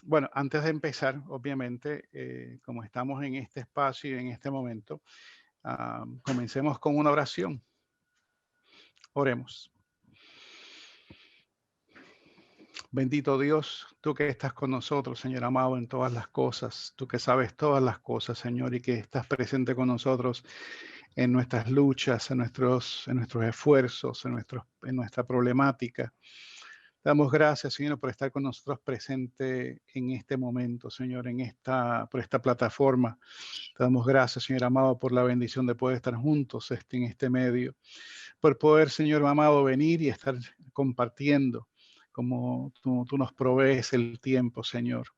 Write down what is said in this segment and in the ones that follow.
Bueno, antes de empezar, obviamente, como estamos en este espacio y en este momento, comencemos con una oración. Oremos. Bendito Dios, tú que estás con nosotros, Señor amado, en todas las cosas, tú que sabes todas las cosas, Señor, y que estás presente con nosotros en nuestras luchas, en nuestros esfuerzos, en nuestra problemática. Te damos gracias, Señor, por estar con nosotros presente en este momento, Señor, por esta plataforma. Te damos gracias, Señor amado, por la bendición de poder estar juntos en este medio, por poder, Señor amado, venir y estar compartiendo como tú nos provees el tiempo, Señor.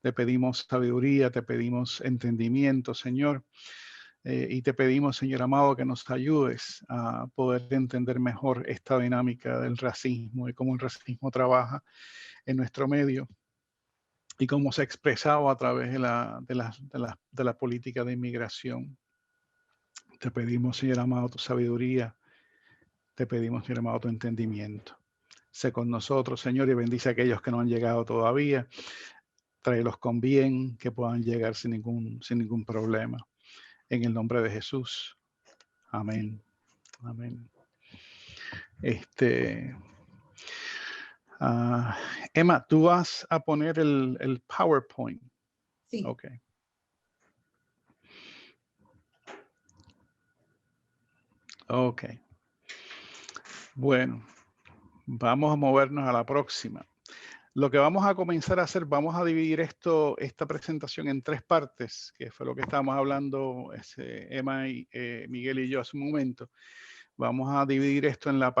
Te pedimos sabiduría, te pedimos entendimiento, Señor, y te pedimos, Señor amado, que nos ayudes a poder entender mejor esta dinámica del racismo y cómo el racismo trabaja en nuestro medio y cómo se ha expresado a través de la política de inmigración. Te pedimos, Señor amado, tu sabiduría. Te pedimos, Señor amado, tu entendimiento. Sé con nosotros, Señor, y bendice a aquellos que no han llegado todavía. Tráelos con bien, que puedan llegar sin ningún problema. En el nombre de Jesús. Amén. Amén. Este, ah, Emma, tú vas a poner el PowerPoint. Sí. Ok. Ok. Bueno, vamos a movernos a la próxima. Lo que vamos a comenzar a hacer, vamos a dividir esta presentación en tres partes, que fue lo que estábamos hablando Emma y Miguel y yo hace un momento. Vamos a dividir esto en una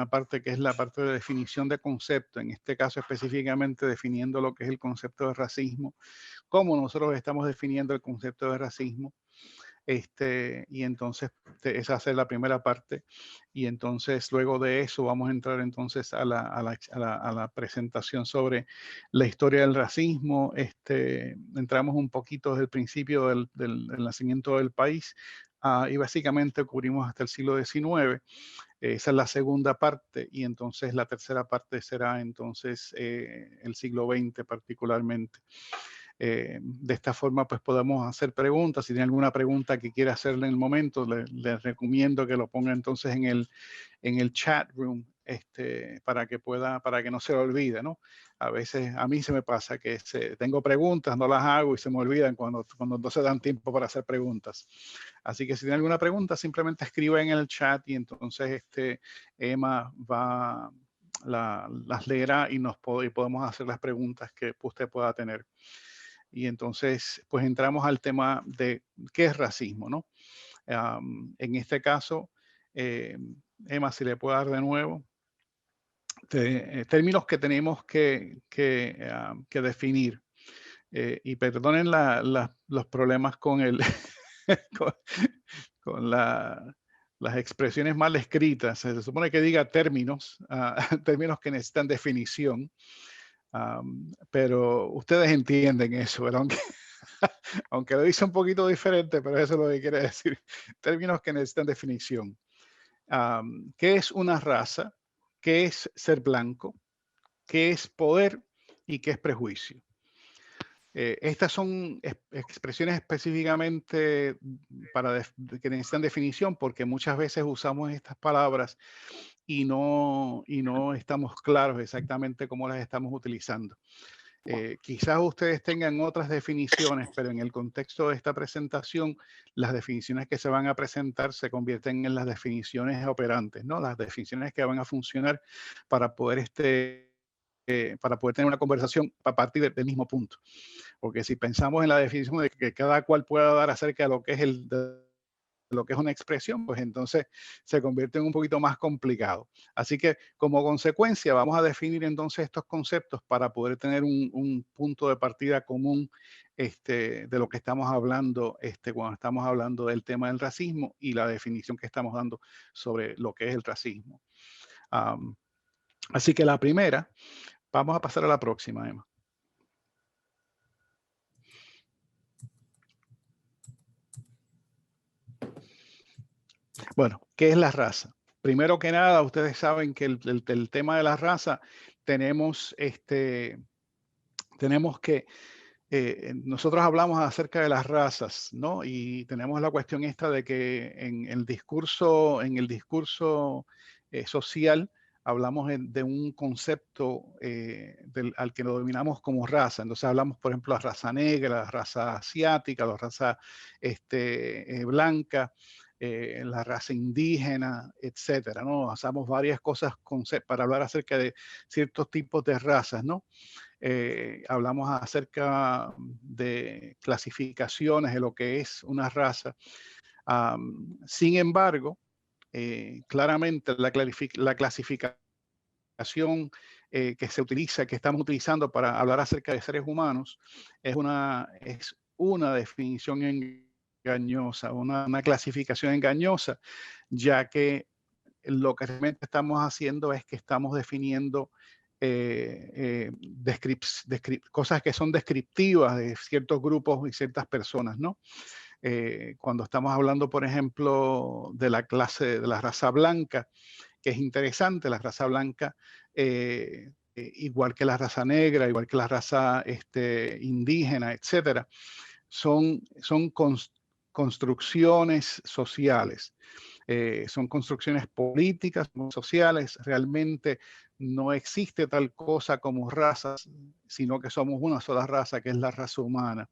parte que es la parte de definición de concepto, en este caso específicamente definiendo lo que es el concepto de racismo, cómo nosotros estamos definiendo el concepto de racismo. Y entonces esa va a ser la primera parte, y entonces luego de eso vamos a entrar entonces a la presentación sobre la historia del racismo. Entramos un poquito desde el principio del nacimiento del país, y básicamente cubrimos hasta el siglo XIX. Esa es la segunda parte, y entonces la tercera parte será entonces el siglo XX particularmente. De esta forma, pues podemos hacer preguntas. Si tiene alguna pregunta que quiera hacerle en el momento, le recomiendo que lo ponga entonces en el chat room, para que no se lo olvide, ¿no? A veces a mí se me pasa que tengo preguntas, no las hago y se me olvidan cuando no se dan tiempo para hacer preguntas. Así que si tiene alguna pregunta, simplemente escriba en el chat y entonces Emma las leerá y podemos hacer las preguntas que usted pueda tener. Y entonces, pues entramos al tema de qué es racismo, ¿no? En este caso, eh, Emma, si le puedo dar de nuevo, términos que tenemos que definir. Y perdonen los problemas con, con, con las expresiones mal escritas. Se supone que diga términos, términos que necesitan definición. Pero ustedes entienden eso, ¿verdad? Aunque lo dice un poquito diferente, pero eso es lo que quiere decir. Términos que necesitan definición. ¿Qué es una raza? ¿Qué es ser blanco? ¿Qué es poder? ¿Y qué es prejuicio? Estas son expresiones específicamente que necesitan definición, porque muchas veces usamos estas palabras y no estamos claros exactamente cómo las estamos utilizando. Quizás ustedes tengan otras definiciones, pero en el contexto de esta presentación, las definiciones que se van a presentar se convierten en las definiciones operantes, ¿no? Las definiciones que van a funcionar para poder, para poder tener una conversación a partir del mismo punto. Porque si pensamos en la definición de que cada cual pueda dar acerca de lo que es lo que es una expresión, pues entonces se convierte en un poquito más complicado. Así que como consecuencia vamos a definir entonces estos conceptos para poder tener un punto de partida común de lo que estamos hablando cuando estamos hablando del tema del racismo y la definición que estamos dando sobre lo que es el racismo. Así que la primera, vamos a pasar a la próxima, Emma. Bueno, ¿qué es la raza? Primero que nada, ustedes saben que el tema de la raza tenemos tenemos que, nosotros hablamos acerca de las razas, ¿no? Y tenemos la cuestión esta de que en el discurso social hablamos de un concepto al que lo denominamos como raza. Entonces hablamos, por ejemplo, la raza negra, la raza asiática, la raza blanca, la raza indígena, etcétera, ¿no? Usamos varias cosas para hablar acerca de ciertos tipos de razas, ¿no? Hablamos acerca de clasificaciones de lo que es una raza. Sin embargo, claramente la clasificación que se utiliza, que estamos utilizando para hablar acerca de seres humanos, es una definición engañosa, una clasificación engañosa, ya que lo que realmente estamos haciendo es que estamos definiendo cosas que son descriptivas de ciertos grupos y ciertas personas, ¿no? Cuando estamos hablando, por ejemplo, de la clase de la raza blanca, que es interesante, la raza blanca, igual que la raza negra, igual que la raza indígena, etcétera, son construcciones sociales, son construcciones políticas, sociales. Realmente no existe tal cosa como razas, sino que somos una sola raza, que es la raza humana.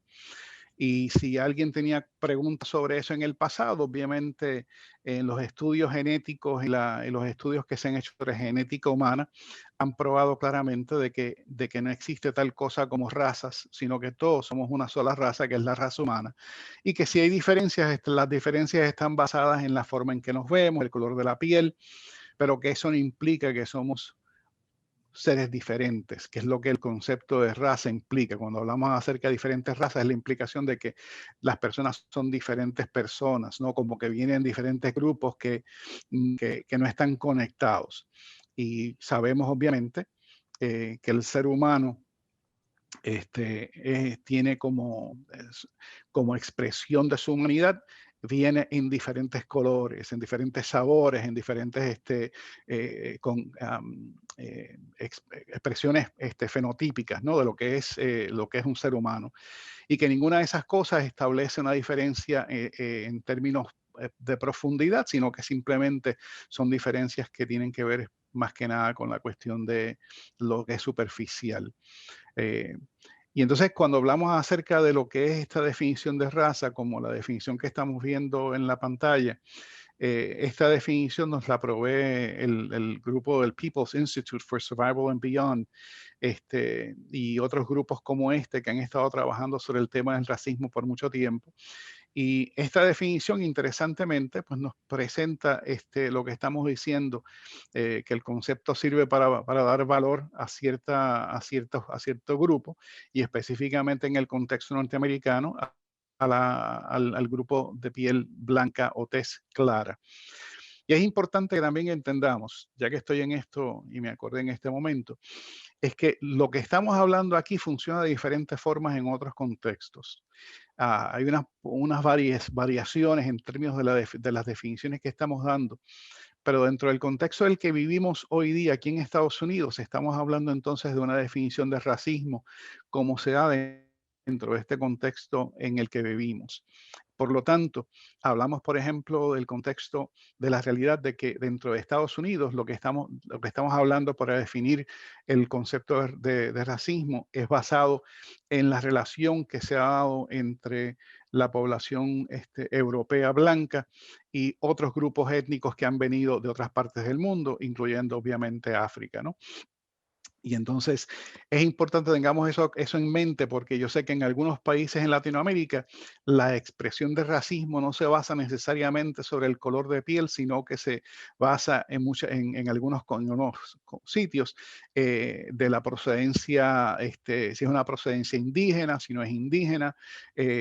Y si alguien tenía preguntas sobre eso en el pasado, obviamente en los estudios genéticos y en los estudios que se han hecho sobre genética humana han probado claramente de que no existe tal cosa como razas, sino que todos somos una sola raza, que es la raza humana. Y que si hay diferencias, las diferencias están basadas en la forma en que nos vemos, el color de la piel, pero que eso no implica que somos seres diferentes, que es lo que el concepto de raza implica. Cuando hablamos acerca de diferentes razas, es la implicación de que las personas son diferentes personas, ¿no? Como que vienen diferentes grupos que no están conectados. Y sabemos, obviamente, que el ser humano tiene como expresión de su humanidad, viene en diferentes colores, en diferentes sabores, en diferentes expresiones fenotípicas, ¿no? De lo que es un ser humano. Y que ninguna de esas cosas establece una diferencia en términos de profundidad, sino que simplemente son diferencias que tienen que ver más que nada con la cuestión de lo que es superficial. Eh, y entonces cuando hablamos acerca de lo que es esta definición de raza, como la definición que estamos viendo en la pantalla, esta definición nos la provee el grupo del People's Institute for Survival and Beyond, y otros grupos como este que han estado trabajando sobre el tema del racismo por mucho tiempo. Y esta definición, interesantemente, pues nos presenta lo que estamos diciendo, que el concepto sirve para dar valor a cierto grupo, y específicamente en el contexto norteamericano, al grupo de piel blanca o tez clara. Y es importante que también entendamos, ya que estoy en esto y me acordé en este momento, es que lo que estamos hablando aquí funciona de diferentes formas en otros contextos. Hay unas variaciones en términos de las definiciones que estamos dando, pero dentro del contexto del que vivimos hoy día aquí en Estados Unidos, estamos hablando entonces de una definición de racismo como se da dentro de este contexto en el que vivimos. Por lo tanto, hablamos, por ejemplo, del contexto de la realidad de que dentro de Estados Unidos lo que estamos hablando para definir el concepto de racismo es basado en la relación que se ha dado entre la población europea blanca y otros grupos étnicos que han venido de otras partes del mundo, incluyendo obviamente África, ¿no? Y entonces es importante que tengamos eso en mente, porque yo sé que en algunos países en Latinoamérica la expresión de racismo no se basa necesariamente sobre el color de piel, sino que se basa en en unos sitios de la procedencia, si es una procedencia indígena, si no es indígena,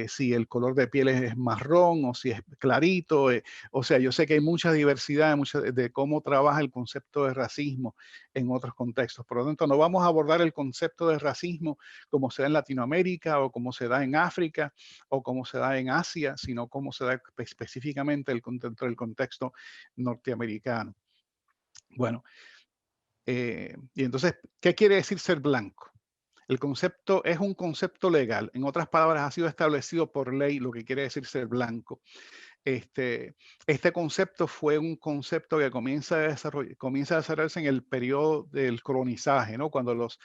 si el color de piel es marrón o si es clarito. O sea, yo sé que hay mucha diversidad de cómo trabaja el concepto de racismo en otros contextos. Por lo tanto, no vamos a abordar el concepto de racismo como se da en Latinoamérica o como se da en África o como se da en Asia, sino como se da específicamente dentro del contexto norteamericano. Bueno, y entonces, ¿qué quiere decir ser blanco? El concepto es un concepto legal. En otras palabras, ha sido establecido por ley, lo que quiere decir ser blanco. Este concepto fue un concepto que comienza a desarrollarse en el periodo del colonizaje, ¿no? Cuando los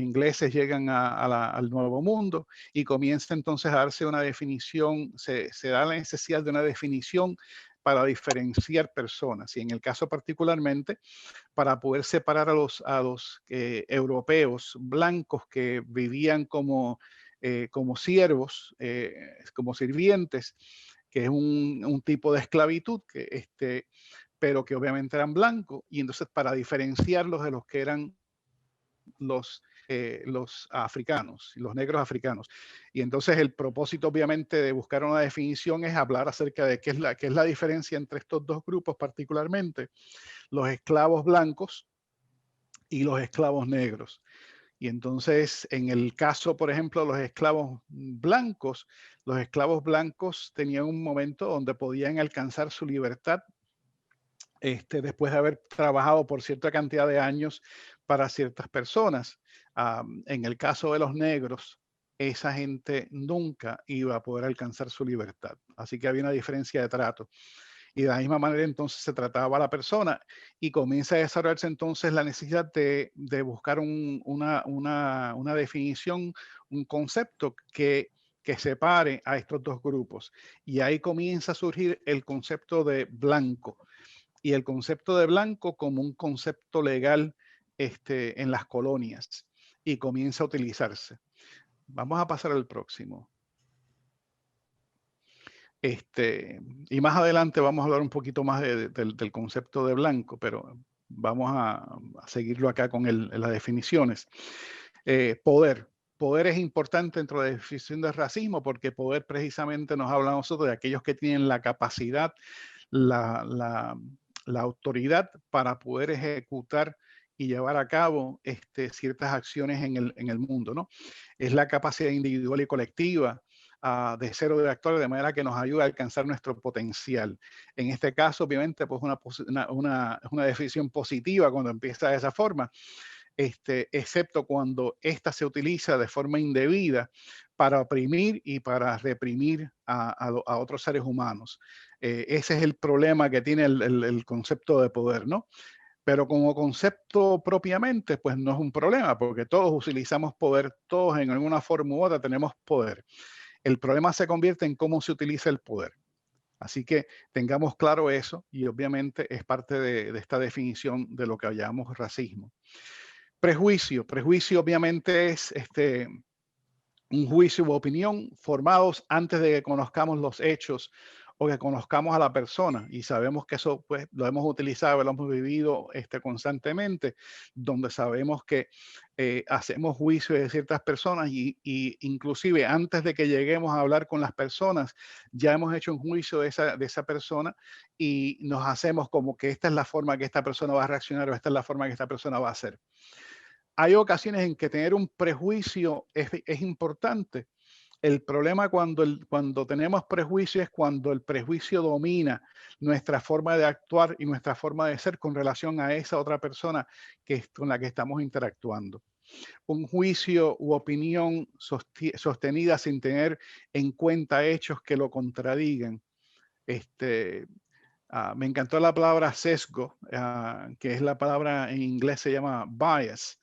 ingleses llegan al Nuevo Mundo y comienza entonces a darse una definición, se da la necesidad de una definición para diferenciar personas. Y en el caso particularmente, para poder separar a los europeos blancos que vivían como siervos, como sirvientes, que es un tipo de esclavitud, pero que obviamente eran blancos, y entonces para diferenciarlos de los que eran los africanos, los negros africanos. Y entonces el propósito obviamente de buscar una definición es hablar acerca de qué es la diferencia entre estos dos grupos, particularmente los esclavos blancos y los esclavos negros. Y entonces, en el caso, por ejemplo, de los esclavos blancos tenían un momento donde podían alcanzar su libertad después de haber trabajado por cierta cantidad de años para ciertas personas. En el caso de los negros, esa gente nunca iba a poder alcanzar su libertad. Así que había una diferencia de trato. Y de la misma manera entonces se trataba a la persona y comienza a desarrollarse entonces la necesidad de buscar una definición, un concepto que separe a estos dos grupos. Y ahí comienza a surgir el concepto de blanco y el concepto de blanco como un concepto legal en las colonias y comienza a utilizarse. Vamos a pasar al próximo. Y más adelante vamos a hablar un poquito más del concepto de blanco, pero vamos a seguirlo acá con las definiciones. Poder. Poder es importante dentro de la definición del racismo porque poder precisamente nos habla a nosotros de aquellos que tienen la capacidad, la autoridad para poder ejecutar y llevar a cabo ciertas acciones en el mundo, ¿no? Es la capacidad individual y colectiva de ser o de actuar de manera que nos ayude a alcanzar nuestro potencial. En este caso, obviamente, pues una definición positiva cuando empieza de esa forma, excepto cuando ésta se utiliza de forma indebida para oprimir y para reprimir a otros seres humanos. Ese es el problema que tiene el concepto de poder, ¿no? Pero como concepto propiamente, pues no es un problema, porque todos utilizamos poder, todos en alguna forma u otra tenemos poder. El problema se convierte en cómo se utiliza el poder. Así que tengamos claro eso y obviamente es parte de esta definición de lo que llamamos racismo. Prejuicio. Prejuicio obviamente es un juicio u opinión formados antes de que conozcamos los hechos o que conozcamos a la persona, y sabemos que eso pues lo hemos utilizado, lo hemos vivido constantemente, donde sabemos que hacemos juicio de ciertas personas y inclusive antes de que lleguemos a hablar con las personas ya hemos hecho un juicio de esa persona y nos hacemos como que esta es la forma que esta persona va a reaccionar o esta es la forma que esta persona va a hacer. Hay ocasiones en que tener un prejuicio es importante. El problema cuando tenemos prejuicio es cuando el prejuicio domina nuestra forma de actuar y nuestra forma de ser con relación a esa otra persona con la que estamos interactuando. Un juicio u opinión sostenida sin tener en cuenta hechos que lo contradigan. Me encantó la palabra sesgo, que es la palabra en inglés se llama bias.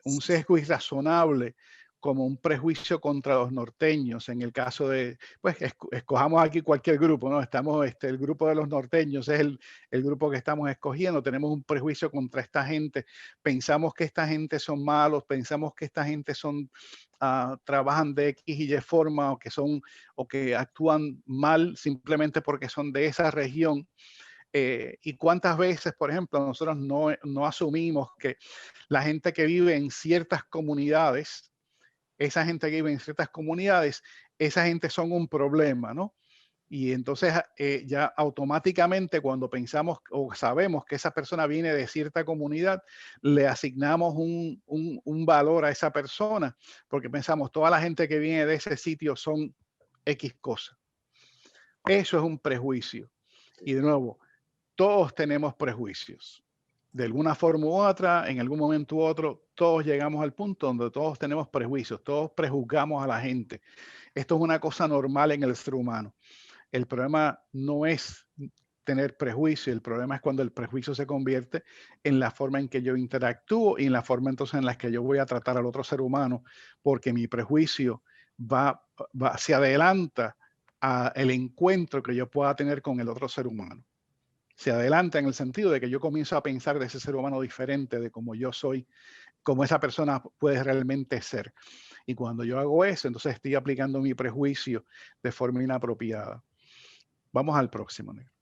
Un sesgo irrazonable como un prejuicio contra los norteños. En el caso de, pues escojamos aquí cualquier grupo, ¿no? Estamos, el grupo de los norteños es el grupo que estamos escogiendo. Tenemos un prejuicio contra esta gente. Pensamos que esta gente son malos, pensamos que esta gente trabajan de X y Y forma o que actúan mal simplemente porque son de esa región. Y cuántas veces, por ejemplo, nosotros no asumimos que la gente que vive en ciertas comunidades, esa gente que vive en ciertas comunidades, esa gente son un problema, ¿no? Y entonces ya automáticamente cuando pensamos o sabemos que esa persona viene de cierta comunidad, le asignamos un valor a esa persona, porque pensamos toda la gente que viene de ese sitio son X cosas. Eso es un prejuicio. Y de nuevo, todos tenemos prejuicios. De alguna forma u otra, en algún momento u otro, todos llegamos al punto donde todos tenemos prejuicios, todos prejuzgamos a la gente. Esto es una cosa normal en el ser humano. El problema no es tener prejuicio, el problema es cuando el prejuicio se convierte en la forma en que yo interactúo y en la forma entonces en la que yo voy a tratar al otro ser humano, porque mi prejuicio se adelanta al encuentro que yo pueda tener con el otro ser humano. Se adelanta en el sentido de que yo comienzo a pensar de ese ser humano diferente, de cómo yo soy, cómo esa persona puede realmente ser. Y cuando yo hago eso, entonces estoy aplicando mi prejuicio de forma inapropiada. Vamos al próximo, negro.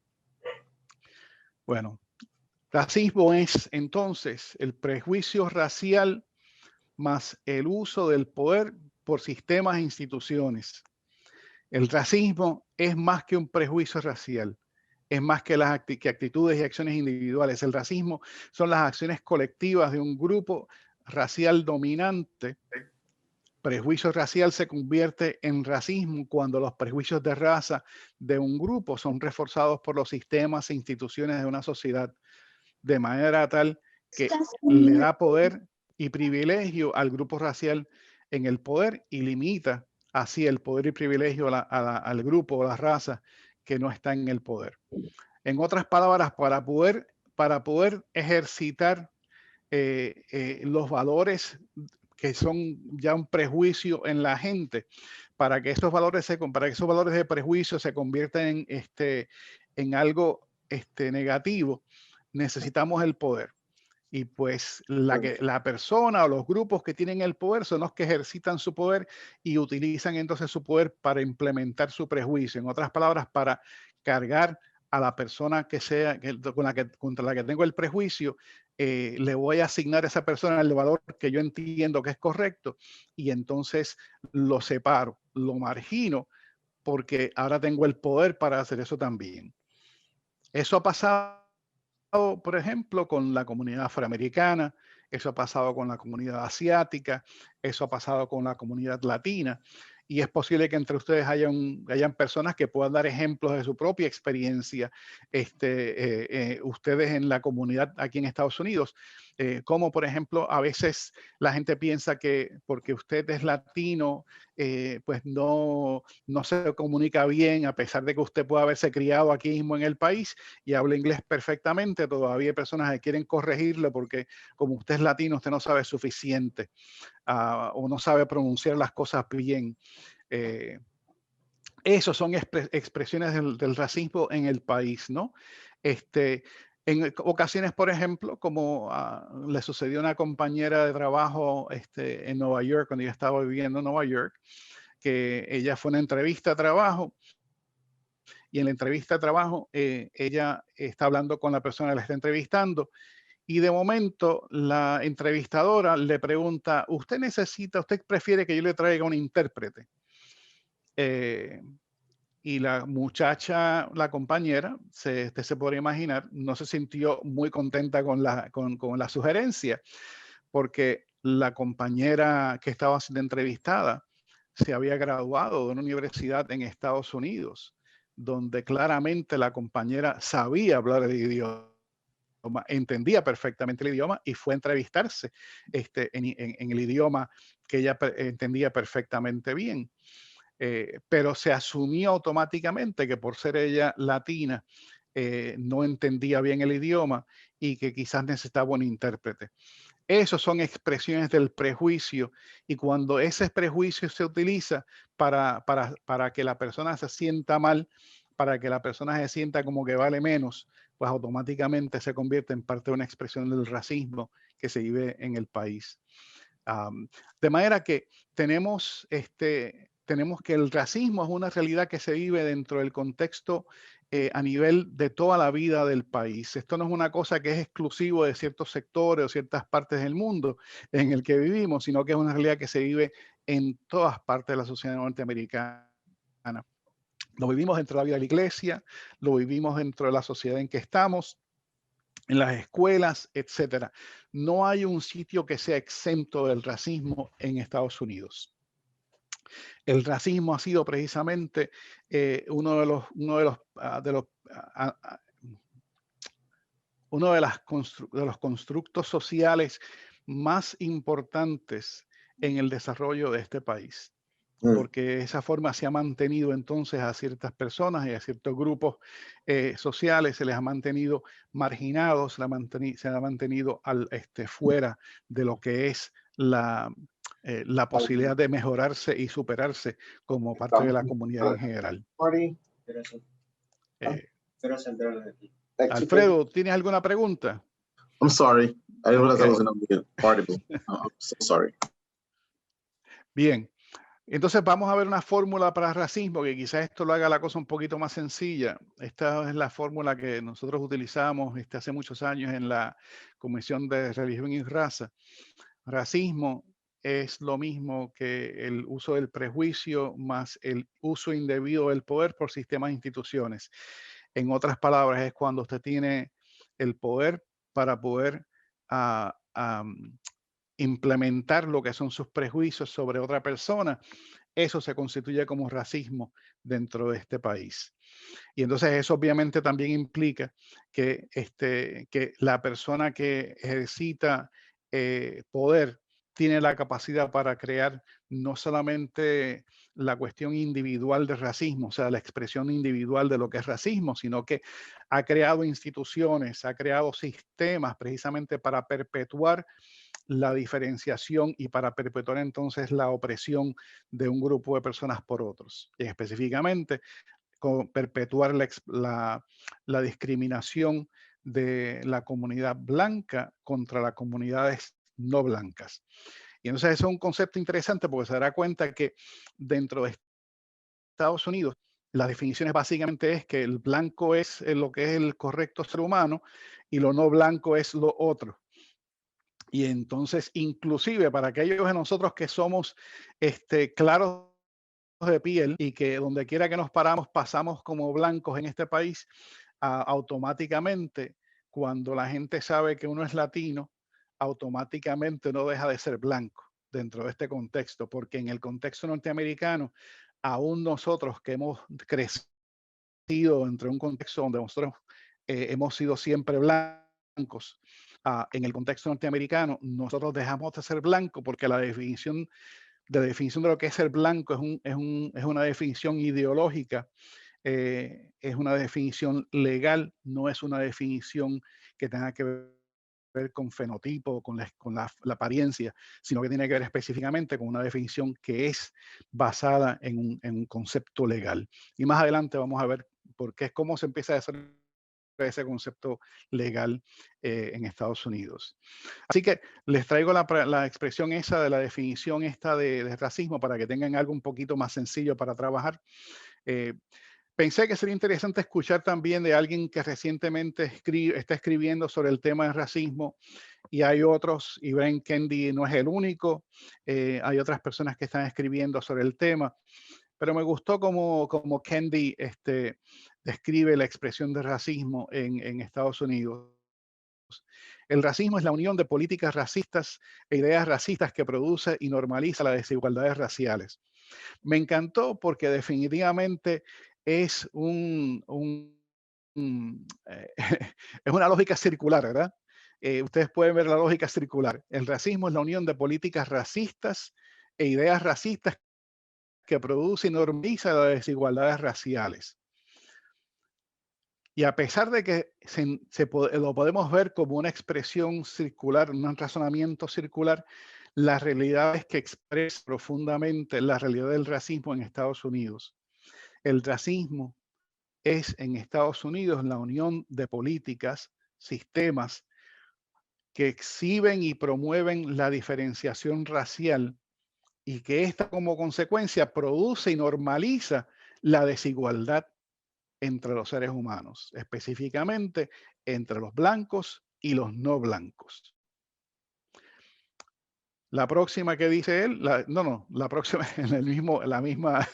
Bueno, racismo es entonces el prejuicio racial más el uso del poder por sistemas e instituciones. El racismo es más que un prejuicio racial, es más que las actitudes y acciones individuales. El racismo son las acciones colectivas de un grupo racial dominante. Prejuicio racial se convierte en racismo cuando los prejuicios de raza de un grupo son reforzados por los sistemas e instituciones de una sociedad, de manera tal que le da poder y privilegio al grupo racial en el poder y limita así el poder y privilegio al grupo o la raza que no está en el poder. En otras palabras, para poder ejercitar los valores que son ya un prejuicio en la gente, para que esos valores de prejuicio se conviertan en algo negativo, necesitamos el poder. Y pues la persona o los grupos que tienen el poder son los que ejercitan su poder y utilizan entonces su poder para implementar su prejuicio. En otras palabras, para cargar a la persona contra la que tengo el prejuicio, le voy a asignar a esa persona el valor que yo entiendo que es correcto y entonces lo separo, lo margino, porque ahora tengo el poder para hacer eso también. Eso ha pasado, por ejemplo, con la comunidad afroamericana, eso ha pasado con la comunidad asiática, eso ha pasado con la comunidad latina, y es posible que entre ustedes hayan personas que puedan dar ejemplos de su propia experiencia, ustedes en la comunidad aquí en Estados Unidos, como por ejemplo a veces la gente piensa que porque usted es latino, pues no se comunica bien, a pesar de que usted pueda haberse criado aquí mismo en el país y habla inglés perfectamente, todavía hay personas que quieren corregirlo porque como usted es latino, usted no sabe suficiente o no sabe pronunciar las cosas bien. Esos son expresiones del racismo en el país, ¿no? En ocasiones, por ejemplo, como le sucedió a una compañera de trabajo en Nueva York, cuando yo estaba viviendo en Nueva York, que ella fue a una entrevista de trabajo y en la entrevista de trabajo ella está hablando con la persona que la está entrevistando y de momento la entrevistadora le pregunta, ¿usted prefiere que yo le traiga un intérprete? Y la muchacha, la compañera, usted se podría imaginar, no se sintió muy contenta con la sugerencia, porque la compañera que estaba siendo entrevistada se había graduado de una universidad en Estados Unidos, donde claramente la compañera sabía hablar el idioma, entendía perfectamente el idioma y fue a entrevistarse en el idioma que ella entendía perfectamente bien. Pero se asumió automáticamente que por ser ella latina no entendía bien el idioma y que quizás necesitaba un intérprete. Esos son expresiones del prejuicio y cuando ese prejuicio se utiliza para que la persona se sienta mal, para que la persona se sienta como que vale menos, pues automáticamente se convierte en parte de una expresión del racismo que se vive en el país. De manera que tenemos que el racismo es una realidad que se vive dentro del contexto a nivel de toda la vida del país. Esto no es una cosa que es exclusivo de ciertos sectores o ciertas partes del mundo en el que vivimos, sino que es una realidad que se vive en todas partes de la sociedad norteamericana. Lo vivimos dentro de la vida de la iglesia, lo vivimos dentro de la sociedad en que estamos, en las escuelas, etcétera. No hay un sitio que sea exento del racismo en Estados Unidos. El racismo ha sido precisamente una uno de los constructos sociales más importantes en el desarrollo de este país, porque de esa forma se ha mantenido entonces a ciertas personas y a ciertos grupos sociales, se les ha mantenido marginados, se ha mantenido fuera de lo que es la posibilidad de mejorarse y superarse como parte de la comunidad en general. Alfredo, ¿tienes alguna pregunta? I'm sorry. I didn't realize I was in a party. I'm so sorry. Bien. Entonces vamos a ver una fórmula para racismo que quizás esto lo haga la cosa un poquito más sencilla. Esta es la fórmula que nosotros utilizamos hace muchos años en la Comisión de Religión y Raza. Racismo es lo mismo que el uso del prejuicio más el uso indebido del poder por sistemas e instituciones. En otras palabras, es cuando usted tiene el poder para poder implementar lo que son sus prejuicios sobre otra persona. Eso se constituye como racismo dentro de este país. Y entonces eso obviamente también implica que, que la persona que ejercita poder tiene la capacidad para crear no solamente la cuestión individual de racismo, o sea, la expresión individual de lo que es racismo, sino que ha creado instituciones, ha creado sistemas precisamente para perpetuar la diferenciación y para perpetuar entonces la opresión de un grupo de personas por otros. Y específicamente, con perpetuar la discriminación de la comunidad blanca contra las comunidades no blancas. Y entonces eso es un concepto interesante porque se dará cuenta que dentro de Estados Unidos la definición básicamente es que el blanco es lo que es el correcto ser humano y lo no blanco es lo otro. Y entonces, inclusive para aquellos de nosotros que somos claros de piel y que donde quiera que nos paramos pasamos como blancos en este país, automáticamente cuando la gente sabe que uno es latino, automáticamente no deja de ser blanco dentro de este contexto, porque en el contexto norteamericano, aún nosotros que hemos crecido entre un contexto donde nosotros hemos sido siempre blancos, en el contexto norteamericano, nosotros dejamos de ser blanco porque la definición de lo que es ser blanco es una definición ideológica, es una definición legal, no es una definición que tenga que ver con fenotipo, con la apariencia, sino que tiene que ver específicamente con una definición que es basada en un concepto legal. Y más adelante vamos a ver cómo se empieza a desarrollar ese concepto legal en Estados Unidos. Así que les traigo la expresión esa de la definición esta de racismo para que tengan algo un poquito más sencillo para trabajar. Pensé que sería interesante escuchar también de alguien que recientemente está escribiendo sobre el tema del racismo y hay otros, y Ben Kendi no es el único, hay otras personas que están escribiendo sobre el tema, pero me gustó como Kendi describe la expresión de racismo en Estados Unidos. El racismo es la unión de políticas racistas e ideas racistas que produce y normaliza las desigualdades raciales. Me encantó porque definitivamente es es una lógica circular, ¿verdad? Ustedes pueden ver la lógica circular. El racismo es la unión de políticas racistas e ideas racistas que produce y normaliza las desigualdades raciales. Y a pesar de que lo podemos ver como una expresión circular, un razonamiento circular, la realidad es que expresa profundamente la realidad del racismo en Estados Unidos. El racismo es en Estados Unidos la unión de políticas, sistemas que exhiben y promueven la diferenciación racial y que esta como consecuencia produce y normaliza la desigualdad entre los seres humanos, específicamente entre los blancos y los no blancos. La próxima que dice él, la próxima en la misma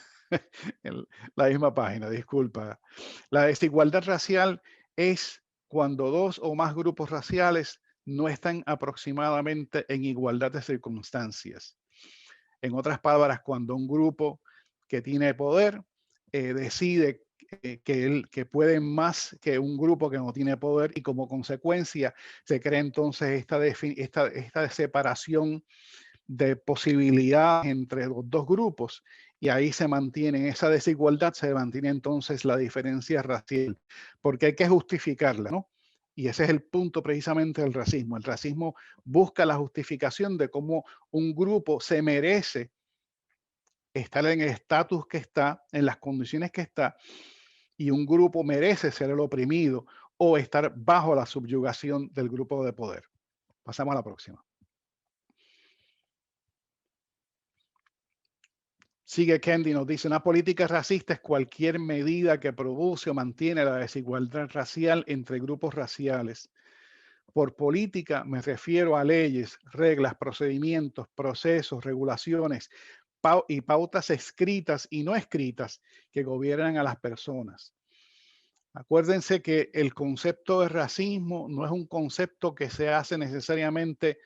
página, disculpa. La desigualdad racial es cuando dos o más grupos raciales no están aproximadamente en igualdad de circunstancias. En otras palabras, cuando un grupo que tiene poder decide que pueden más que un grupo que no tiene poder, y como consecuencia se crea entonces esta separación de posibilidad entre los dos grupos, y ahí se mantiene esa desigualdad, se mantiene entonces la diferencia racial, porque hay que justificarla, ¿no? Y ese es el punto precisamente del racismo. El racismo busca la justificación de cómo un grupo se merece estar en el estatus que está, en las condiciones que está, y un grupo merece ser el oprimido o estar bajo la subyugación del grupo de poder. Pasamos a la próxima. Sigue Kendi, nos dice, una política racista es cualquier medida que produce o mantiene la desigualdad racial entre grupos raciales. Por política me refiero a leyes, reglas, procedimientos, procesos, regulaciones y pautas escritas y no escritas que gobiernan a las personas. Acuérdense que el concepto de racismo no es un concepto que se hace necesariamente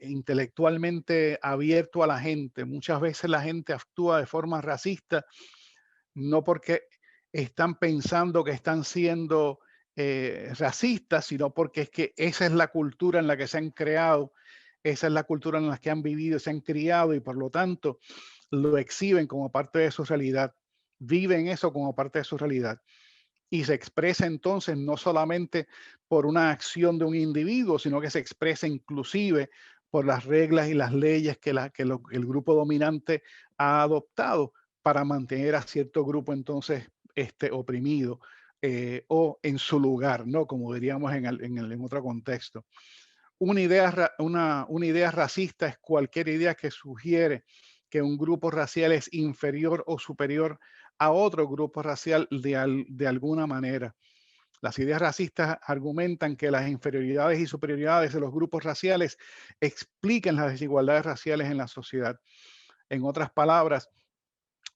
intelectualmente abierto a la gente. Muchas veces la gente actúa de forma racista, no porque están pensando que están siendo racistas, sino porque es que esa es la cultura en la que se han creado, esa es la cultura en la que han vivido, se han criado, y por lo tanto lo exhiben como parte de su realidad, viven eso como parte de su realidad. Y se expresa entonces no solamente por una acción de un individuo, sino que se expresa inclusive por las reglas y las leyes que el grupo dominante ha adoptado para mantener a cierto grupo entonces oprimido o en su lugar, ¿no? Como diríamos en otro contexto. Una idea racista es cualquier idea que sugiere que un grupo racial es inferior o superior a otro grupo racial de alguna manera. Las ideas racistas argumentan que las inferioridades y superioridades de los grupos raciales explican las desigualdades raciales en la sociedad. En otras palabras,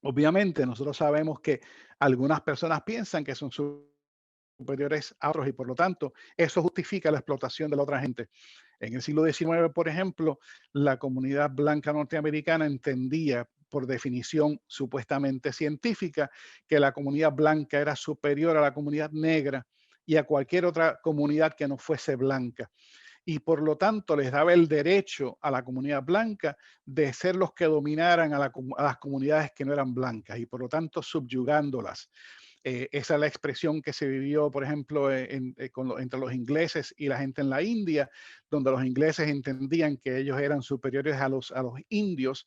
obviamente nosotros sabemos que algunas personas piensan que son superiores a otros, y por lo tanto eso justifica la explotación de la otra gente. En el siglo XIX, por ejemplo, la comunidad blanca norteamericana entendía, por definición supuestamente científica, que la comunidad blanca era superior a la comunidad negra y a cualquier otra comunidad que no fuese blanca. Y por lo tanto les daba el derecho a la comunidad blanca de ser los que dominaran a las comunidades que no eran blancas, y por lo tanto subyugándolas. Esa es la expresión que se vivió, por ejemplo, entre los ingleses y la gente en la India, donde los ingleses entendían que ellos eran superiores a los indios,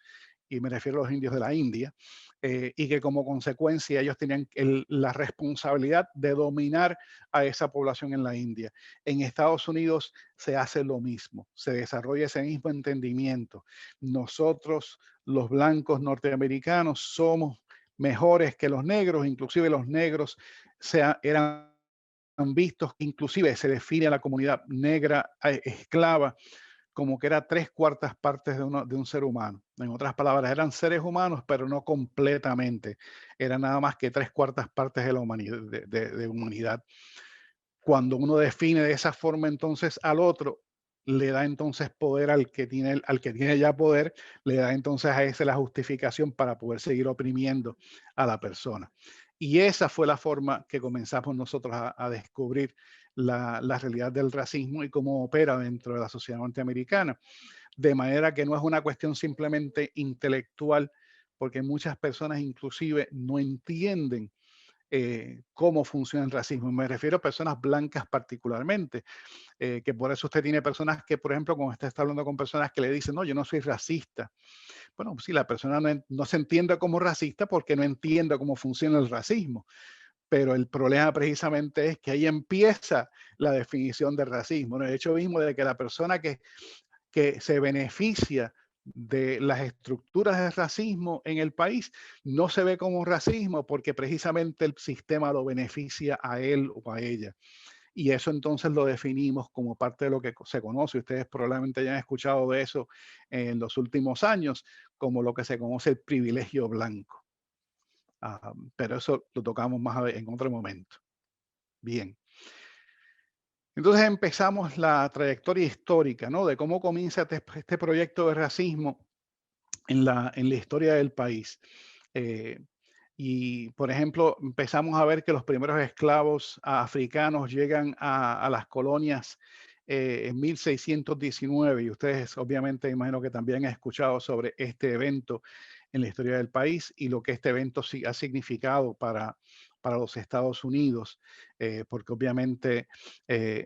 y me refiero a los indios de la India, y que como consecuencia ellos tenían la responsabilidad de dominar a esa población en la India. En Estados Unidos se hace lo mismo, se desarrolla ese mismo entendimiento. Nosotros, los blancos norteamericanos, somos mejores que los negros, inclusive los negros eran vistos, inclusive se define a la comunidad negra esclava como que era 3/4 partes de un ser humano. En otras palabras, eran seres humanos, pero no completamente. Eran nada más que 3/4 partes de la humanidad, de humanidad. Cuando uno define de esa forma entonces al otro, le da entonces poder al que tiene ya poder, le da entonces a ese la justificación para poder seguir oprimiendo a la persona. Y esa fue la forma que comenzamos nosotros a descubrir la realidad del racismo y cómo opera dentro de la sociedad norteamericana. De manera que no es una cuestión simplemente intelectual, porque muchas personas inclusive no entienden cómo funciona el racismo. Me refiero a personas blancas particularmente, que por eso usted tiene personas que, por ejemplo, cuando usted está hablando con personas que le dicen, no, yo no soy racista. Bueno, sí, la persona no se entiende como racista porque no entiende cómo funciona el racismo. Pero el problema precisamente es que ahí empieza la definición de racismo, ¿no? El hecho mismo de que la persona que se beneficia de las estructuras de racismo en el país no se ve como racismo porque precisamente el sistema lo beneficia a él o a ella. Y eso entonces lo definimos como parte de lo que se conoce. Ustedes probablemente hayan escuchado de eso en los últimos años, como lo que se conoce el privilegio blanco. Pero eso lo tocamos más en otro momento. Bien. Entonces empezamos la trayectoria histórica, ¿no? De cómo comienza este proyecto de racismo en la historia del país. Y, por ejemplo, empezamos a ver que los primeros esclavos africanos llegan a las colonias en 1619, y ustedes obviamente imagino que también han escuchado sobre este evento en la historia del país y lo que este evento sí ha significado para los Estados Unidos, porque obviamente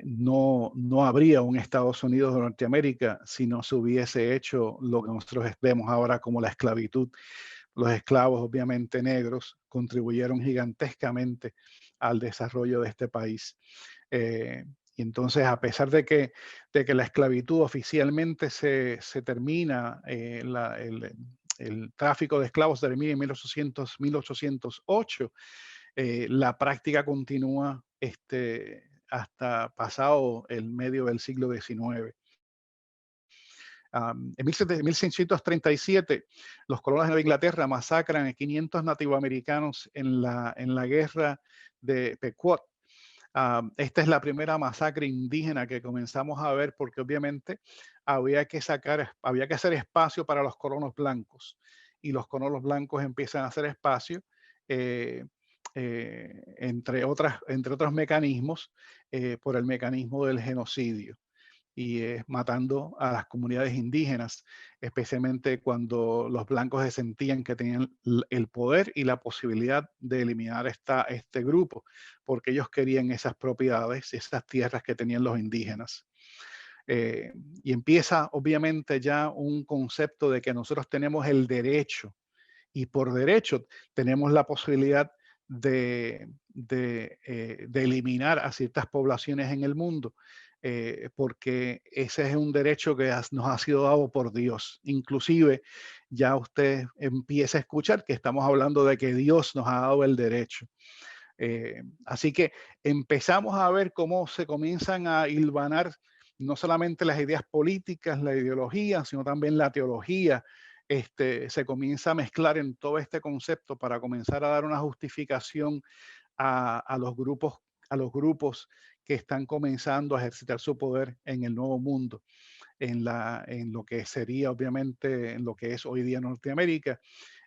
no habría un Estados Unidos de Norteamérica si no se hubiese hecho lo que nosotros vemos ahora como la esclavitud. Los esclavos, obviamente negros, contribuyeron gigantescamente al desarrollo de este país. Eh, y entonces, a pesar de que la esclavitud oficialmente se termina, el tráfico de esclavos termina en 1808, la práctica continúa hasta pasado el medio del siglo XIX. En 1637, los colonos de Nueva Inglaterra masacran a 500 nativoamericanos en la guerra de Pequot. Esta es la primera masacre indígena que comenzamos a ver porque obviamente había que hacer espacio para los colonos blancos, y los colonos blancos empiezan a hacer espacio, eh, entre otros mecanismos, por el mecanismo del genocidio, y matando a las comunidades indígenas, especialmente cuando los blancos se sentían que tenían el poder y la posibilidad de eliminar este grupo, porque ellos querían esas propiedades, esas tierras que tenían los indígenas. Eh, y empieza obviamente ya un concepto de que nosotros tenemos el derecho, y por derecho tenemos la posibilidad de eliminar a ciertas poblaciones en el mundo, porque ese es un derecho que nos ha sido dado por Dios. Inclusive ya usted empieza a escuchar que estamos hablando de que Dios nos ha dado el derecho. Así que empezamos a ver cómo se comienzan a hilvanar no solamente las ideas políticas, la ideología, sino también la teología. Se comienza a mezclar en todo este concepto para comenzar a dar una justificación a a los grupos que están comenzando a ejercitar su poder en el nuevo mundo, en lo que sería obviamente, en lo que es hoy día Norteamérica,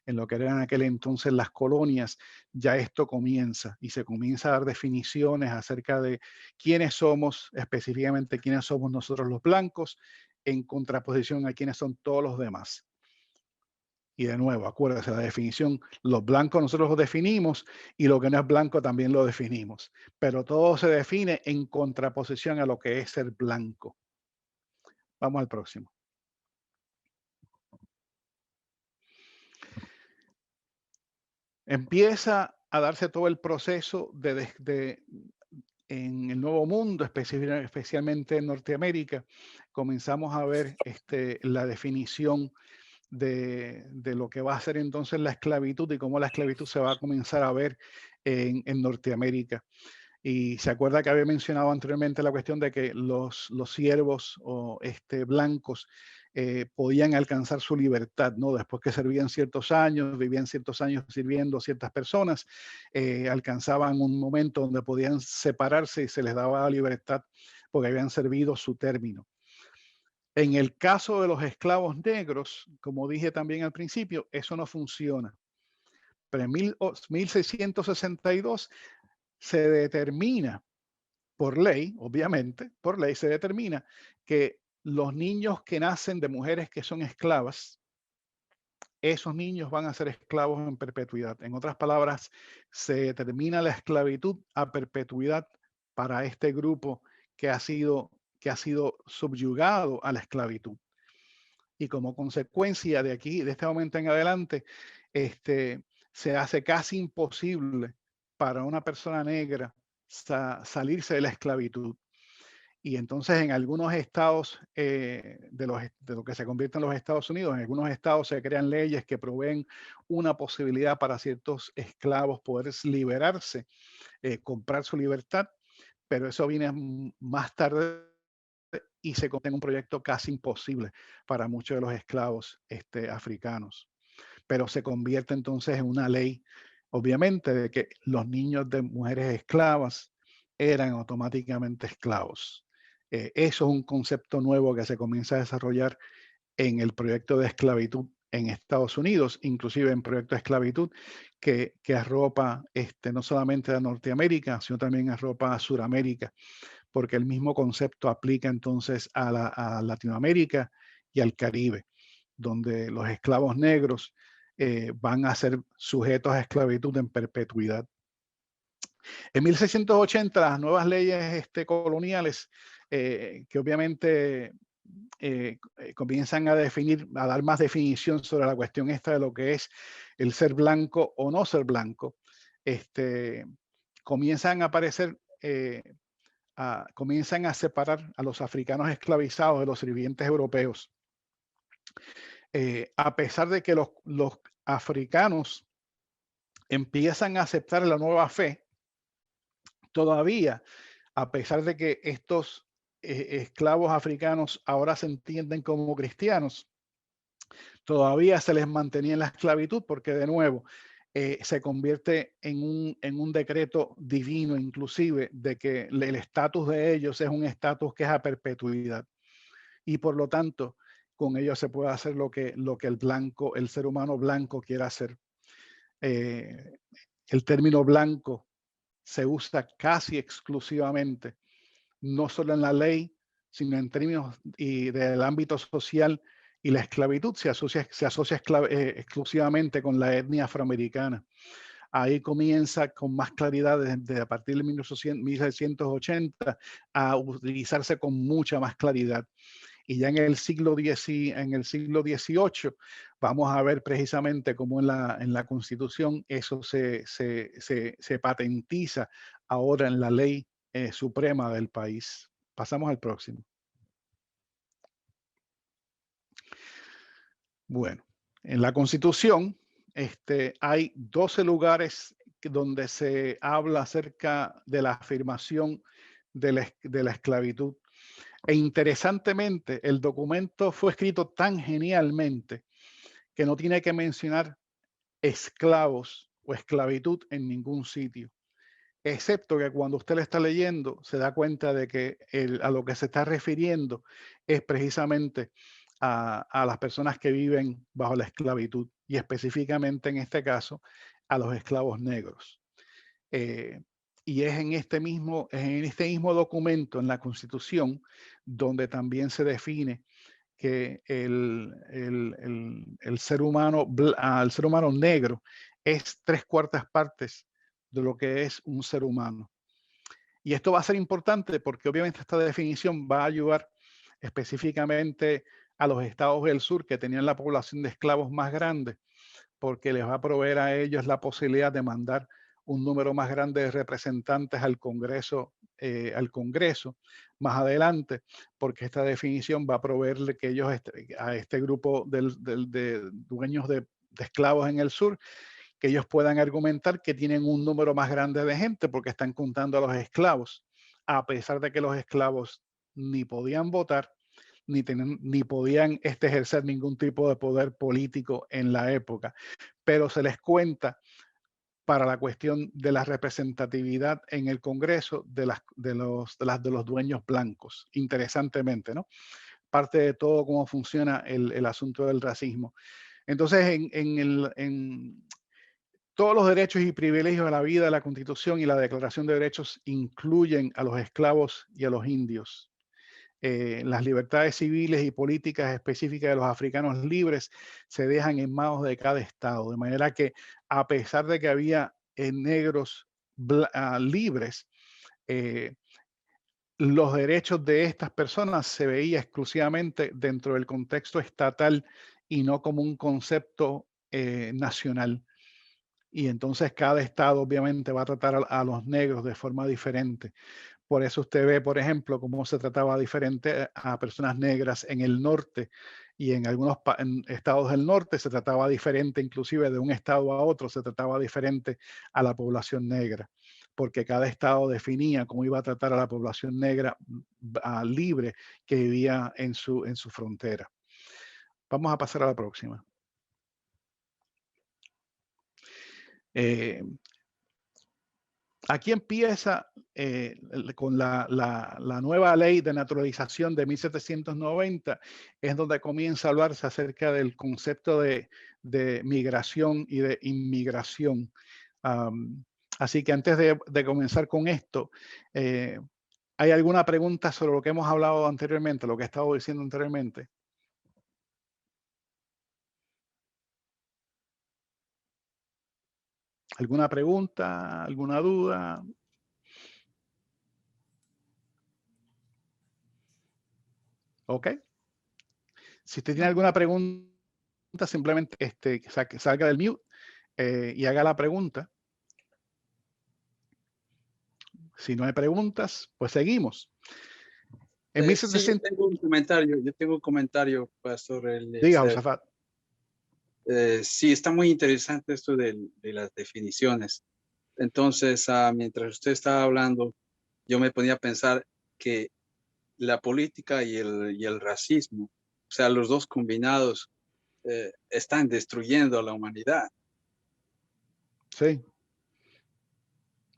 en lo que eran en aquel entonces las colonias. Ya esto comienza y se comienza a dar definiciones acerca de quiénes somos, específicamente quiénes somos nosotros los blancos, en contraposición a quiénes son todos los demás. Y de nuevo, acuérdese la definición: los blancos nosotros los definimos y lo que no es blanco también lo definimos, pero todo se define en contraposición a lo que es ser blanco. Vamos al próximo. Empieza a darse todo el proceso en el Nuevo Mundo, especialmente en Norteamérica. Comenzamos a ver la definición de lo que va a ser entonces la esclavitud y cómo la esclavitud se va a comenzar a ver en Norteamérica. Y se acuerda que había mencionado anteriormente la cuestión de que los siervos o blancos podían alcanzar su libertad, ¿no? Después que servían ciertos años, vivían ciertos años sirviendo a ciertas personas, alcanzaban un momento donde podían separarse y se les daba la libertad porque habían servido su término. En el caso de los esclavos negros, como dije también al principio, eso no funciona. Pero en 1662 se determina por ley, obviamente, por ley se determina que los niños que nacen de mujeres que son esclavas, esos niños van a ser esclavos en perpetuidad. En otras palabras, se determina la esclavitud a perpetuidad para este grupo que ha sido subyugado a la esclavitud. Y como consecuencia de aquí, de este momento en adelante, se hace casi imposible para una persona negra salirse de la esclavitud. Y entonces en algunos estados de lo que se convierte en los Estados Unidos, en algunos estados se crean leyes que proveen una posibilidad para ciertos esclavos poder liberarse, comprar su libertad, pero eso viene más tarde y se convierte en un proyecto casi imposible para muchos de los esclavos africanos. Pero se convierte entonces en una ley, obviamente, de que los niños de mujeres esclavas eran automáticamente esclavos. Eso es un concepto nuevo que se comienza a desarrollar en el proyecto de esclavitud en Estados Unidos, inclusive en proyectos de esclavitud, que arropa no solamente a Norteamérica, sino también arropa a Suramérica, porque el mismo concepto aplica entonces a Latinoamérica y al Caribe, donde los esclavos negros van a ser sujetos a esclavitud en perpetuidad. En 1680, las nuevas leyes coloniales, que obviamente comienzan a definir, a dar más definición sobre la cuestión esta de lo que es el ser blanco o no ser blanco, comienzan a aparecer, comienzan a separar a los africanos esclavizados de los sirvientes europeos. A pesar de que los africanos empiezan a aceptar la nueva fe, todavía, a pesar de que estos esclavos africanos ahora se entienden como cristianos, todavía se les mantenía en la esclavitud porque, de nuevo, se convierte en un decreto divino, inclusive, de que el estatus de ellos es un estatus que es a perpetuidad. Y por lo tanto, con ellos se puede hacer lo que el ser humano blanco quiera hacer. El término blanco se usa casi exclusivamente, no solo en la ley, sino en términos del ámbito social, y la esclavitud se asocia exclusivamente con la etnia afroamericana. Ahí comienza con más claridad desde a partir de 1680 a utilizarse con mucha más claridad. Y ya en el siglo XVIII vamos a ver precisamente cómo en la Constitución eso se patentiza ahora en la ley suprema del país. Pasamos al próximo. Bueno, en la Constitución hay 12 lugares donde se habla acerca de la afirmación de la esclavitud. E interesantemente, el documento fue escrito tan genialmente que no tiene que mencionar esclavos o esclavitud en ningún sitio, excepto que cuando usted le está leyendo se da cuenta de que a lo que se está refiriendo es precisamente a las personas que viven bajo la esclavitud, y específicamente en este caso a los esclavos negros. Y es en este mismo documento, en la Constitución, donde también se define que el ser humano negro es 3/4 partes de lo que es un ser humano. Y esto va a ser importante porque obviamente esta definición va a ayudar específicamente a los estados del sur que tenían la población de esclavos más grande, porque les va a proveer a ellos la posibilidad de mandar un número más grande de representantes al Congreso más adelante, porque esta definición va a proveerle que ellos a este grupo de dueños de esclavos en el sur, que ellos puedan argumentar que tienen un número más grande de gente porque están contando a los esclavos, a pesar de que los esclavos ni podían votar, ni podían ejercer ningún tipo de poder político en la época, pero se les cuenta para la cuestión de la representatividad en el Congreso de los dueños blancos, interesantemente, ¿no? Parte de todo cómo funciona el asunto del racismo. Entonces, en todos los derechos y privilegios de la vida, la Constitución y la Declaración de Derechos incluyen a los esclavos y a los indios. Las libertades civiles y políticas específicas de los africanos libres se dejan en manos de cada estado, de manera que, a pesar de que había negros libres, los derechos de estas personas se veía exclusivamente dentro del contexto estatal y no como un concepto nacional. Y entonces cada estado obviamente va a tratar a los negros de forma diferente. Por eso usted ve, por ejemplo, cómo se trataba diferente a personas negras en el norte, y en algunos estados del norte se trataba diferente, inclusive de un estado a otro se trataba diferente a la población negra, porque cada estado definía cómo iba a tratar a la población negra libre que vivía en su frontera. Vamos a pasar a la próxima. Aquí empieza con la nueva ley de naturalización de 1790, es donde comienza a hablarse acerca del concepto de migración y de inmigración. Así que antes de comenzar con esto, ¿hay alguna pregunta sobre lo que hemos hablado anteriormente, lo que he estado diciendo anteriormente? ¿Alguna pregunta? ¿Alguna duda? ¿Ok? Si usted tiene alguna pregunta, simplemente que salga del mute y haga la pregunta. Si no hay preguntas, pues seguimos. En Sí, yo 1700, tengo un comentario. Yo tengo un comentario, Pastor diga, Eliezer. Josafat. Sí, está muy interesante esto de las definiciones. Entonces, mientras usted estaba hablando, yo me ponía a pensar que la política y el racismo, o sea, los dos combinados, están destruyendo a la humanidad. Sí,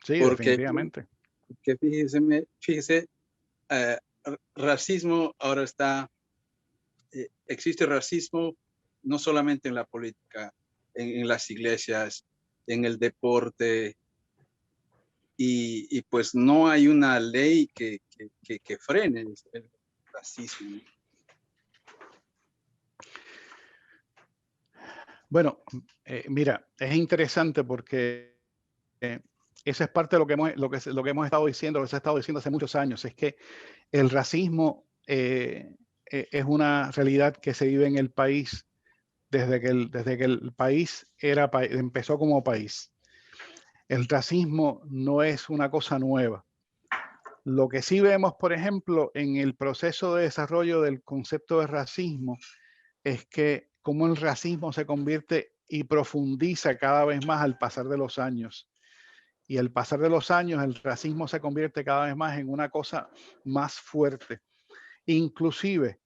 sí, Porque, definitivamente. fíjese, racismo ahora está, existe racismo no solamente en la política, en las iglesias, en el deporte, y pues no hay una ley que frene el racismo. Bueno, mira, es interesante porque eso es parte de lo que hemos estado diciendo, lo que se ha estado diciendo hace muchos años, es que el racismo es una realidad que se vive en el país desde que el país empezó como país. El racismo no es una cosa nueva. Lo que sí vemos, por ejemplo, en el proceso de desarrollo del concepto de racismo es que cómo el racismo se convierte y profundiza cada vez más al pasar de los años. Y al pasar de los años, el racismo se convierte cada vez más en una cosa más fuerte. Inclusive,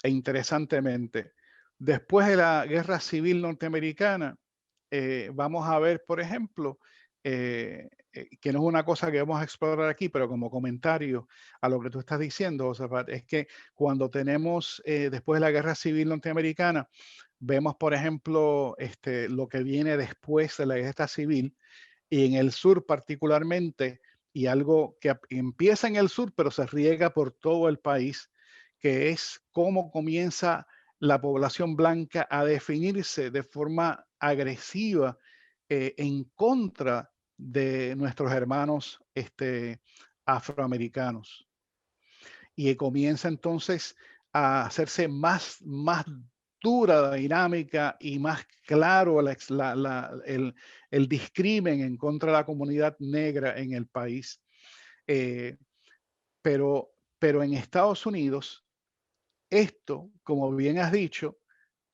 e interesantemente, después de la Guerra Civil Norteamericana, vamos a ver, por ejemplo, que no es una cosa que vamos a explorar aquí, pero como comentario a lo que tú estás diciendo, Josafat, es que cuando tenemos, después de la Guerra Civil Norteamericana, vemos, por ejemplo, lo que viene después de la Guerra Civil, y en el sur particularmente, y algo que empieza en el sur, pero se riega por todo el país, que es cómo comienza la población blanca a definirse de forma agresiva en contra de nuestros hermanos afroamericanos. Y comienza entonces a hacerse más dura la dinámica y más claro el discrimen en contra de la comunidad negra en el país. Eh, pero en Estados Unidos, esto, como bien has dicho,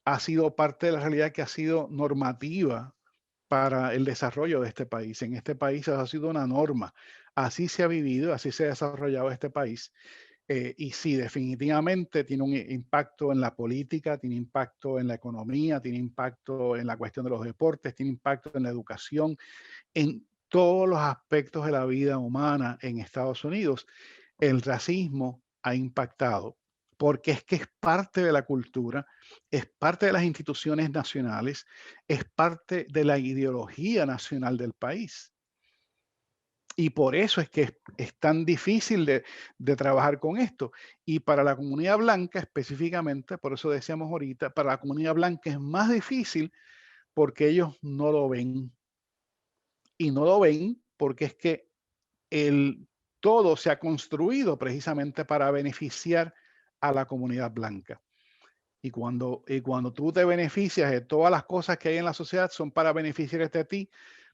ha sido parte de la realidad que ha sido normativa para el desarrollo de este país. En este país ha sido una norma. Así se ha vivido, así se ha desarrollado este país. Y sí, definitivamente tiene un impacto en la política, tiene impacto en la economía, tiene impacto en la cuestión de los deportes, tiene impacto en la educación, en todos los aspectos de la vida humana en Estados Unidos. El racismo ha impactado porque es que es parte de la cultura, es parte de las instituciones nacionales, es parte de la ideología nacional del país. Y por eso es que es tan difícil de trabajar con esto. Y para la comunidad blanca específicamente, por eso decíamos ahorita, para la comunidad blanca es más difícil porque ellos no lo ven. Y no lo ven porque es que todo se ha construido precisamente para beneficiar a la comunidad blanca. Y cuando tú te beneficias de todas las cosas que hay en la sociedad son para beneficiarte a ti,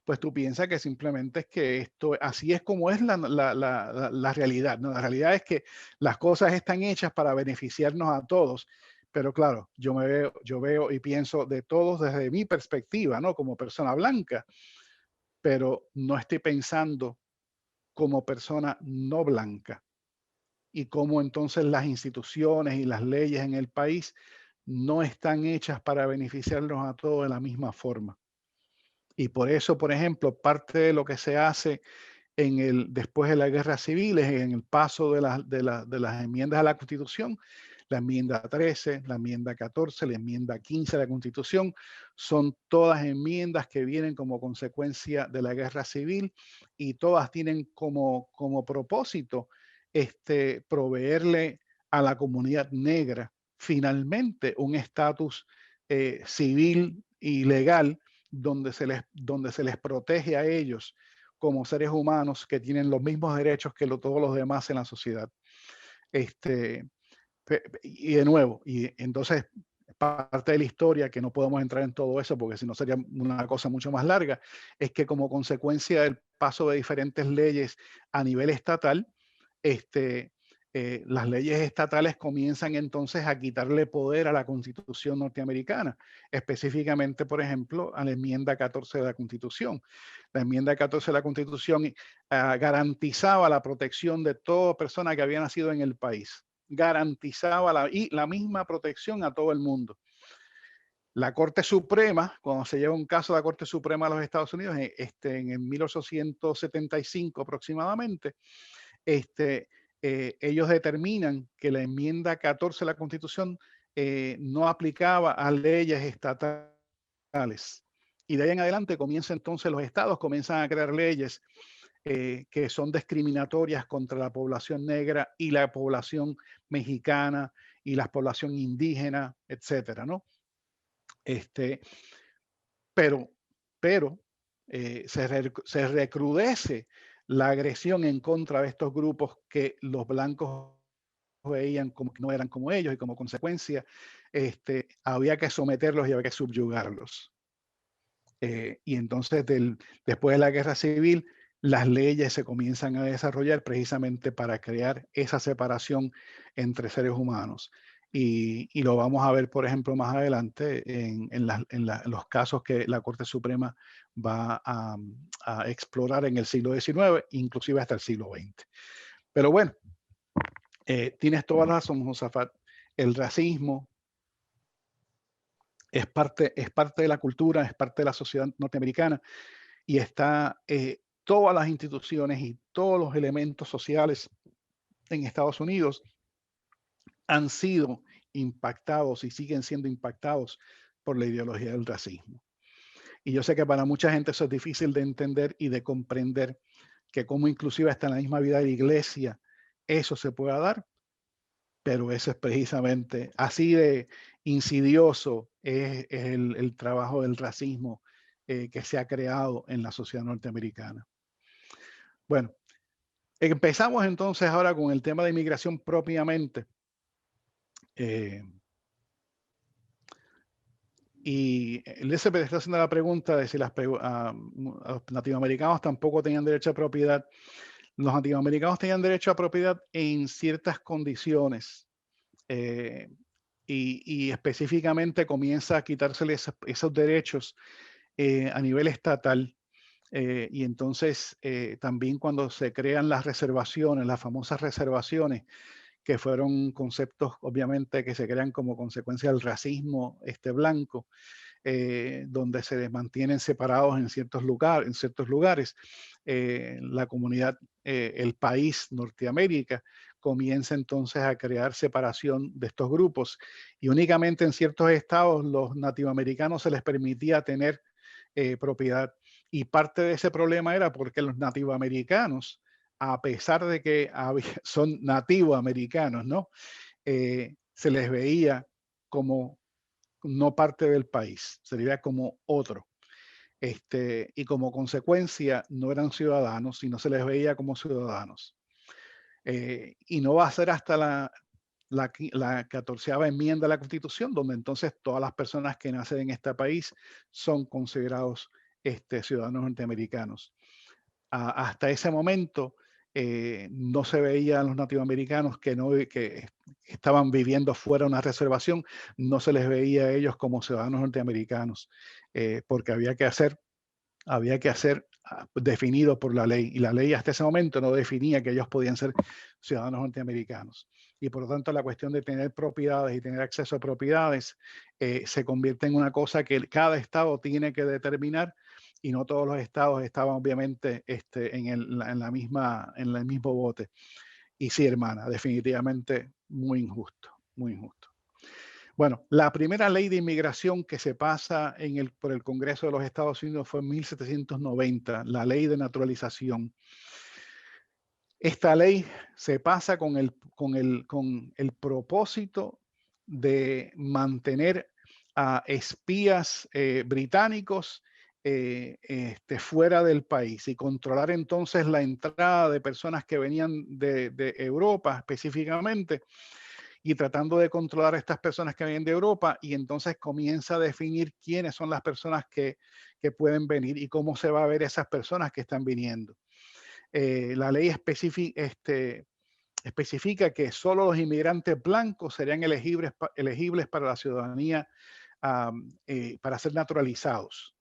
pues tú piensas que simplemente es que esto, así es como es la realidad, ¿no? La realidad es que las cosas están hechas para beneficiarnos a todos. Pero claro, yo veo y pienso de todos desde mi perspectiva, ¿no? Como persona blanca, pero no estoy pensando como persona no blanca y cómo entonces las instituciones y las leyes en el país no están hechas para beneficiarnos a todos de la misma forma. Y por eso, por ejemplo, parte de lo que se hace después de la guerra civil, en el paso de las enmiendas a la Constitución, la enmienda 13, la enmienda 14, la enmienda 15 de la Constitución, son todas enmiendas que vienen como consecuencia de la guerra civil y todas tienen como propósito proveerle a la comunidad negra finalmente un estatus civil y legal donde se les protege a ellos como seres humanos que tienen los mismos derechos que todos los demás en la sociedad. Y de nuevo, y entonces parte de la historia, que no podemos entrar en todo eso porque si no sería una cosa mucho más larga, es que como consecuencia del paso de diferentes leyes a nivel estatal, las leyes estatales comienzan entonces a quitarle poder a la Constitución norteamericana, específicamente, por ejemplo, a la enmienda 14 de la Constitución. La enmienda 14 de la Constitución garantizaba la protección de toda persona que había nacido en el país, garantizaba la misma protección a todo el mundo. La Corte Suprema, cuando se lleva un caso a la Corte Suprema de los Estados Unidos, en 1875 aproximadamente, ellos determinan que la enmienda 14 de la Constitución no aplicaba a leyes estatales. Y de ahí en adelante comienza entonces los estados comienzan a crear leyes que son discriminatorias contra la población negra y la población mexicana y la población indígena, etcétera, ¿no? Pero se recrudece la agresión en contra de estos grupos que los blancos veían como que no eran como ellos y como consecuencia había que someterlos y había que subyugarlos. Y entonces después de la guerra civil, las leyes se comienzan a desarrollar precisamente para crear esa separación entre seres humanos. Y lo vamos a ver, por ejemplo, más adelante en los casos que la Corte Suprema va a explorar en el siglo XIX, inclusive hasta el siglo XX. Pero bueno, tienes toda la razón, Josafat. El racismo es parte de la cultura, es parte de la sociedad norteamericana y está todas las instituciones y todos los elementos sociales en Estados Unidos han sido impactados y siguen siendo impactados por la ideología del racismo. Y yo sé que para mucha gente eso es difícil de entender y de comprender, que como inclusive hasta en la misma vida de la iglesia eso se pueda dar, pero eso es precisamente así de insidioso es el trabajo del racismo que se ha creado en la sociedad norteamericana. Bueno, empezamos entonces ahora con el tema de inmigración propiamente. Y Elizabeth está haciendo la pregunta de si los nativoamericanos tampoco tenían derecho a propiedad. Los nativoamericanos tenían derecho a propiedad en ciertas condiciones. Y específicamente comienza a quitárseles esos derechos a nivel estatal. Y entonces también cuando se crean las reservaciones, las famosas reservaciones, que fueron conceptos obviamente que se crean como consecuencia del racismo blanco, donde se mantienen separados en ciertos lugares. La comunidad, el país Norteamérica, comienza entonces a crear separación de estos grupos y únicamente en ciertos estados los nativoamericanos se les permitía tener propiedad. Y parte de ese problema era porque los nativoamericanos, a pesar de que son nativoamericanos, ¿no? Se les veía como no parte del país, se les veía como otro. Y como consecuencia no eran ciudadanos y no se les veía como ciudadanos. Y no va a ser hasta la 14ª enmienda de la Constitución, donde entonces todas las personas que nacen en este país son considerados ciudadanos norteamericanos. Hasta ese momento no se veían los nativoamericanos que estaban viviendo fuera de una reservación, no se les veía a ellos como ciudadanos norteamericanos, porque había que ser definido por la ley, y la ley hasta ese momento no definía que ellos podían ser ciudadanos norteamericanos. Y por lo tanto la cuestión de tener propiedades y tener acceso a propiedades se convierte en una cosa que cada estado tiene que determinar y no todos los estados estaban obviamente en el mismo bote. Y sí, hermana, definitivamente muy injusto, muy injusto. Bueno, la primera ley de inmigración que se pasa por el Congreso de los Estados Unidos fue en 1790, la ley de naturalización. Esta ley se pasa con el propósito de mantener a espías británicos fuera del país y controlar entonces la entrada de personas que venían de Europa específicamente, y tratando de controlar a estas personas que vienen de Europa, y entonces comienza a definir quiénes son las personas que pueden venir y cómo se va a ver esas personas que están viniendo. La ley especifica que solo los inmigrantes blancos serían elegibles para la ciudadanía, para ser naturalizados.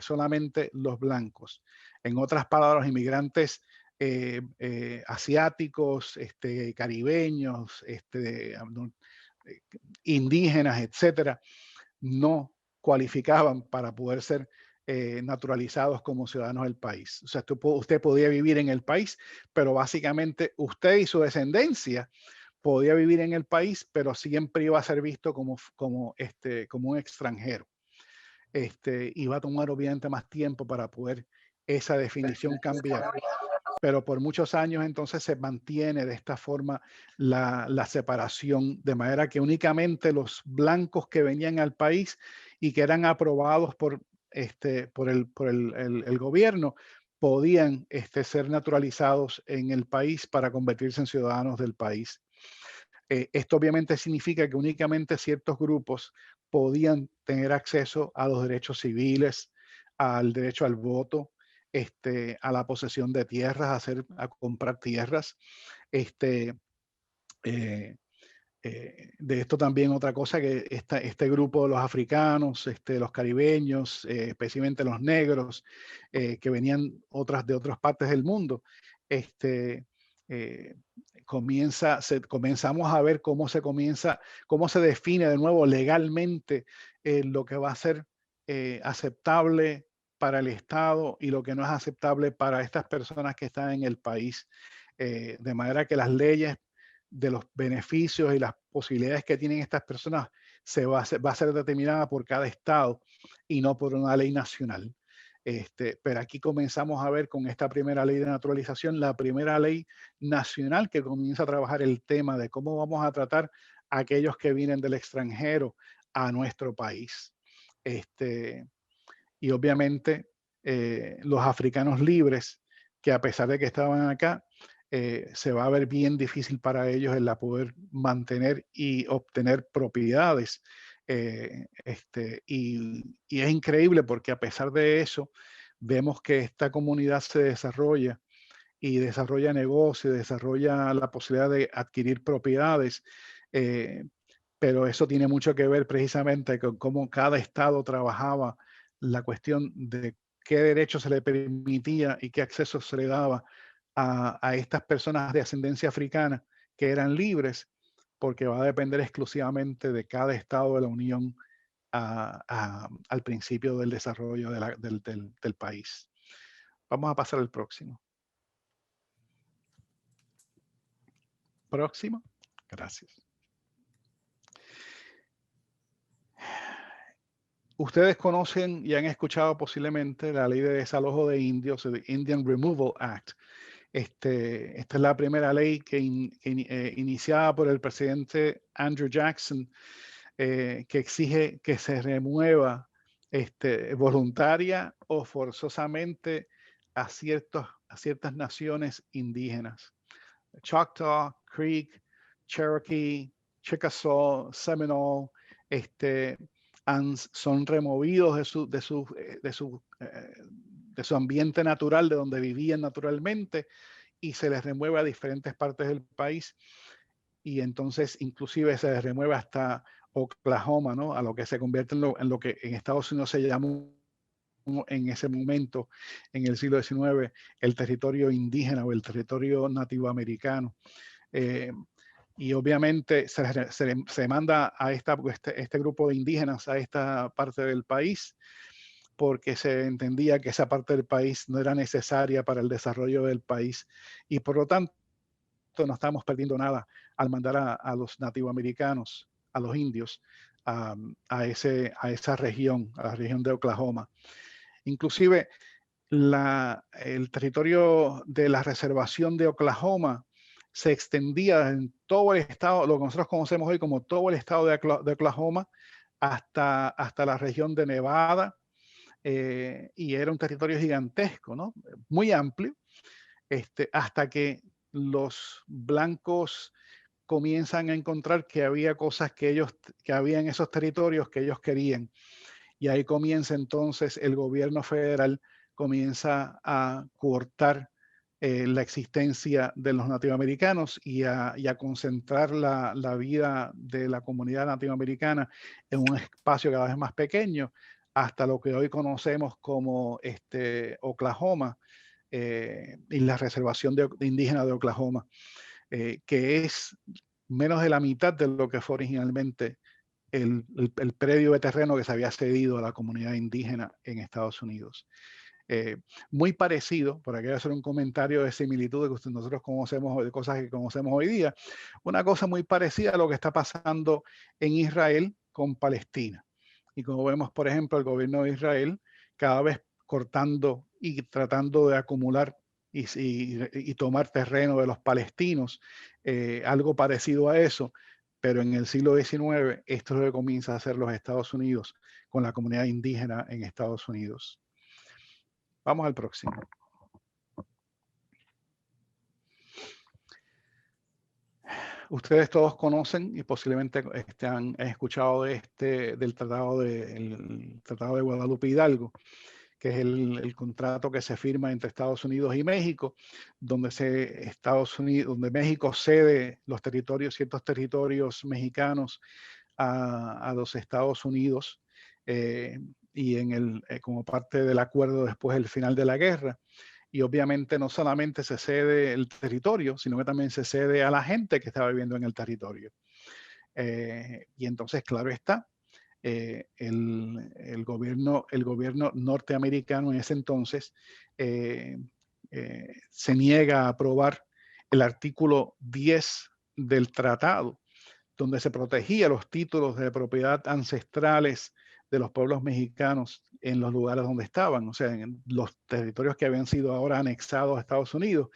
Solamente los blancos. En otras palabras, inmigrantes asiáticos, caribeños, indígenas, etcétera, no cualificaban para poder ser naturalizados como ciudadanos del país. O sea, usted podía vivir en el país, pero básicamente usted y su descendencia podía vivir en el país, pero siempre iba a ser visto como un extranjero. Y va a tomar obviamente más tiempo para poder esa definición cambiar. Pero por muchos años entonces se mantiene de esta forma la separación, de manera que únicamente los blancos que venían al país y que eran aprobados por el gobierno podían ser naturalizados en el país para convertirse en ciudadanos del país. Esto obviamente significa que únicamente ciertos grupos podían tener acceso a los derechos civiles, al derecho al voto, a la posesión de tierras, a comprar tierras. De esto también otra cosa, que este grupo de los africanos, los caribeños, especialmente los negros, que venían de otras partes del mundo, eh, comenzamos a ver cómo se define de nuevo legalmente lo que va a ser aceptable para el Estado y lo que no es aceptable para estas personas que están en el país. De manera que las leyes de los beneficios y las posibilidades que tienen estas personas va a ser determinada por cada estado y no por una ley nacional. Pero aquí comenzamos a ver con esta primera ley de naturalización, la primera ley nacional que comienza a trabajar el tema de cómo vamos a tratar a aquellos que vienen del extranjero a nuestro país. Y obviamente los africanos libres, que a pesar de que estaban acá, se va a ver bien difícil para ellos el poder mantener y obtener propiedades. Y es increíble porque a pesar de eso, vemos que esta comunidad se desarrolla y desarrolla negocios, desarrolla la posibilidad de adquirir propiedades. Pero eso tiene mucho que ver precisamente con cómo cada estado trabajaba la cuestión de qué derechos se le permitía y qué acceso se le daba a estas personas de ascendencia africana que eran libres, porque va a depender exclusivamente de cada estado de la Unión al principio del desarrollo del país. Vamos a pasar al próximo. Próximo. Gracias. Ustedes conocen y han escuchado posiblemente la ley de desalojo de indios, el Indian Removal Act. Esta es la primera ley iniciada por el presidente Andrew Jackson, que exige que se remueva voluntaria o forzosamente a ciertas naciones indígenas. Choctaw, Creek, Cherokee, Chickasaw, Seminole, son removidos de su ambiente natural, de donde vivían naturalmente, y se les remueve a diferentes partes del país, y entonces inclusive se les remueve hasta Oklahoma, ¿no? A lo que se convierte en lo que en Estados Unidos se llamó en ese momento, en el siglo XIX, el territorio indígena o el territorio nativoamericano. Y obviamente se manda a este grupo de indígenas a esta parte del país porque se entendía que esa parte del país no era necesaria para el desarrollo del país y por lo tanto no estábamos perdiendo nada al mandar a los nativoamericanos, a los indios, a esa región, a la región de Oklahoma. Inclusive el territorio de la reservación de Oklahoma se extendía en todo el estado, lo que nosotros conocemos hoy como todo el estado de Oklahoma, hasta la región de Nevada, y era un territorio gigantesco, ¿no? Muy amplio, hasta que los blancos comienzan a encontrar que había cosas que había en esos territorios que ellos querían. Y ahí comienza entonces el gobierno federal comienza a cortar la existencia de los nativoamericanos y a concentrar la vida de la comunidad nativoamericana en un espacio cada vez más pequeño, hasta lo que hoy conocemos como Oklahoma y la reservación indígena de Oklahoma, que es menos de la mitad de lo que fue originalmente el predio de terreno que se había cedido a la comunidad indígena en Estados Unidos. Muy parecido, por aquí voy a hacer un comentario de similitud de que nosotros conocemos, de cosas que conocemos hoy día, una cosa muy parecida a lo que está pasando en Israel con Palestina. Y como vemos, por ejemplo, el gobierno de Israel cada vez cortando y tratando de acumular y tomar terreno de los palestinos, algo parecido a eso, pero en el siglo XIX esto es lo que comienza a hacer los Estados Unidos con la comunidad indígena en Estados Unidos. Vamos al próximo. Ustedes todos conocen y posiblemente han escuchado del Tratado de Guadalupe Hidalgo, que es el contrato que se firma entre Estados Unidos y México, donde México cede los territorios, ciertos territorios mexicanos a los Estados Unidos, y como parte del acuerdo después del final de la guerra. Y obviamente no solamente se cede el territorio, sino que también se cede a la gente que estaba viviendo en el territorio. Y entonces, claro está, el gobierno norteamericano en ese entonces se niega a aprobar el artículo 10 del tratado, donde se protegía los títulos de propiedad ancestrales de los pueblos mexicanos en los lugares donde estaban, o sea, en los territorios que habían sido ahora anexados a Estados Unidos.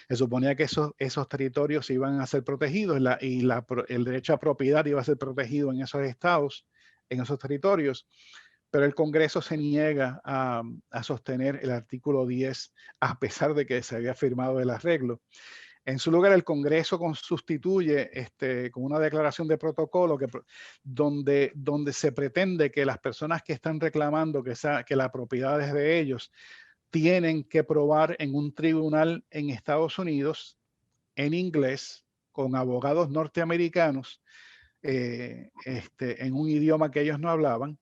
Se suponía que esos territorios iban a ser protegidos el derecho a propiedad iba a ser protegido en esos estados, en esos territorios, pero el Congreso se niega a sostener el artículo 10 a pesar de que se había firmado el arreglo. En su lugar, el Congreso sustituye con una declaración de protocolo donde se pretende que las personas que están reclamando que la propiedad es de ellos tienen que probar en un tribunal en Estados Unidos, en inglés, con abogados norteamericanos, en un idioma que ellos no hablaban,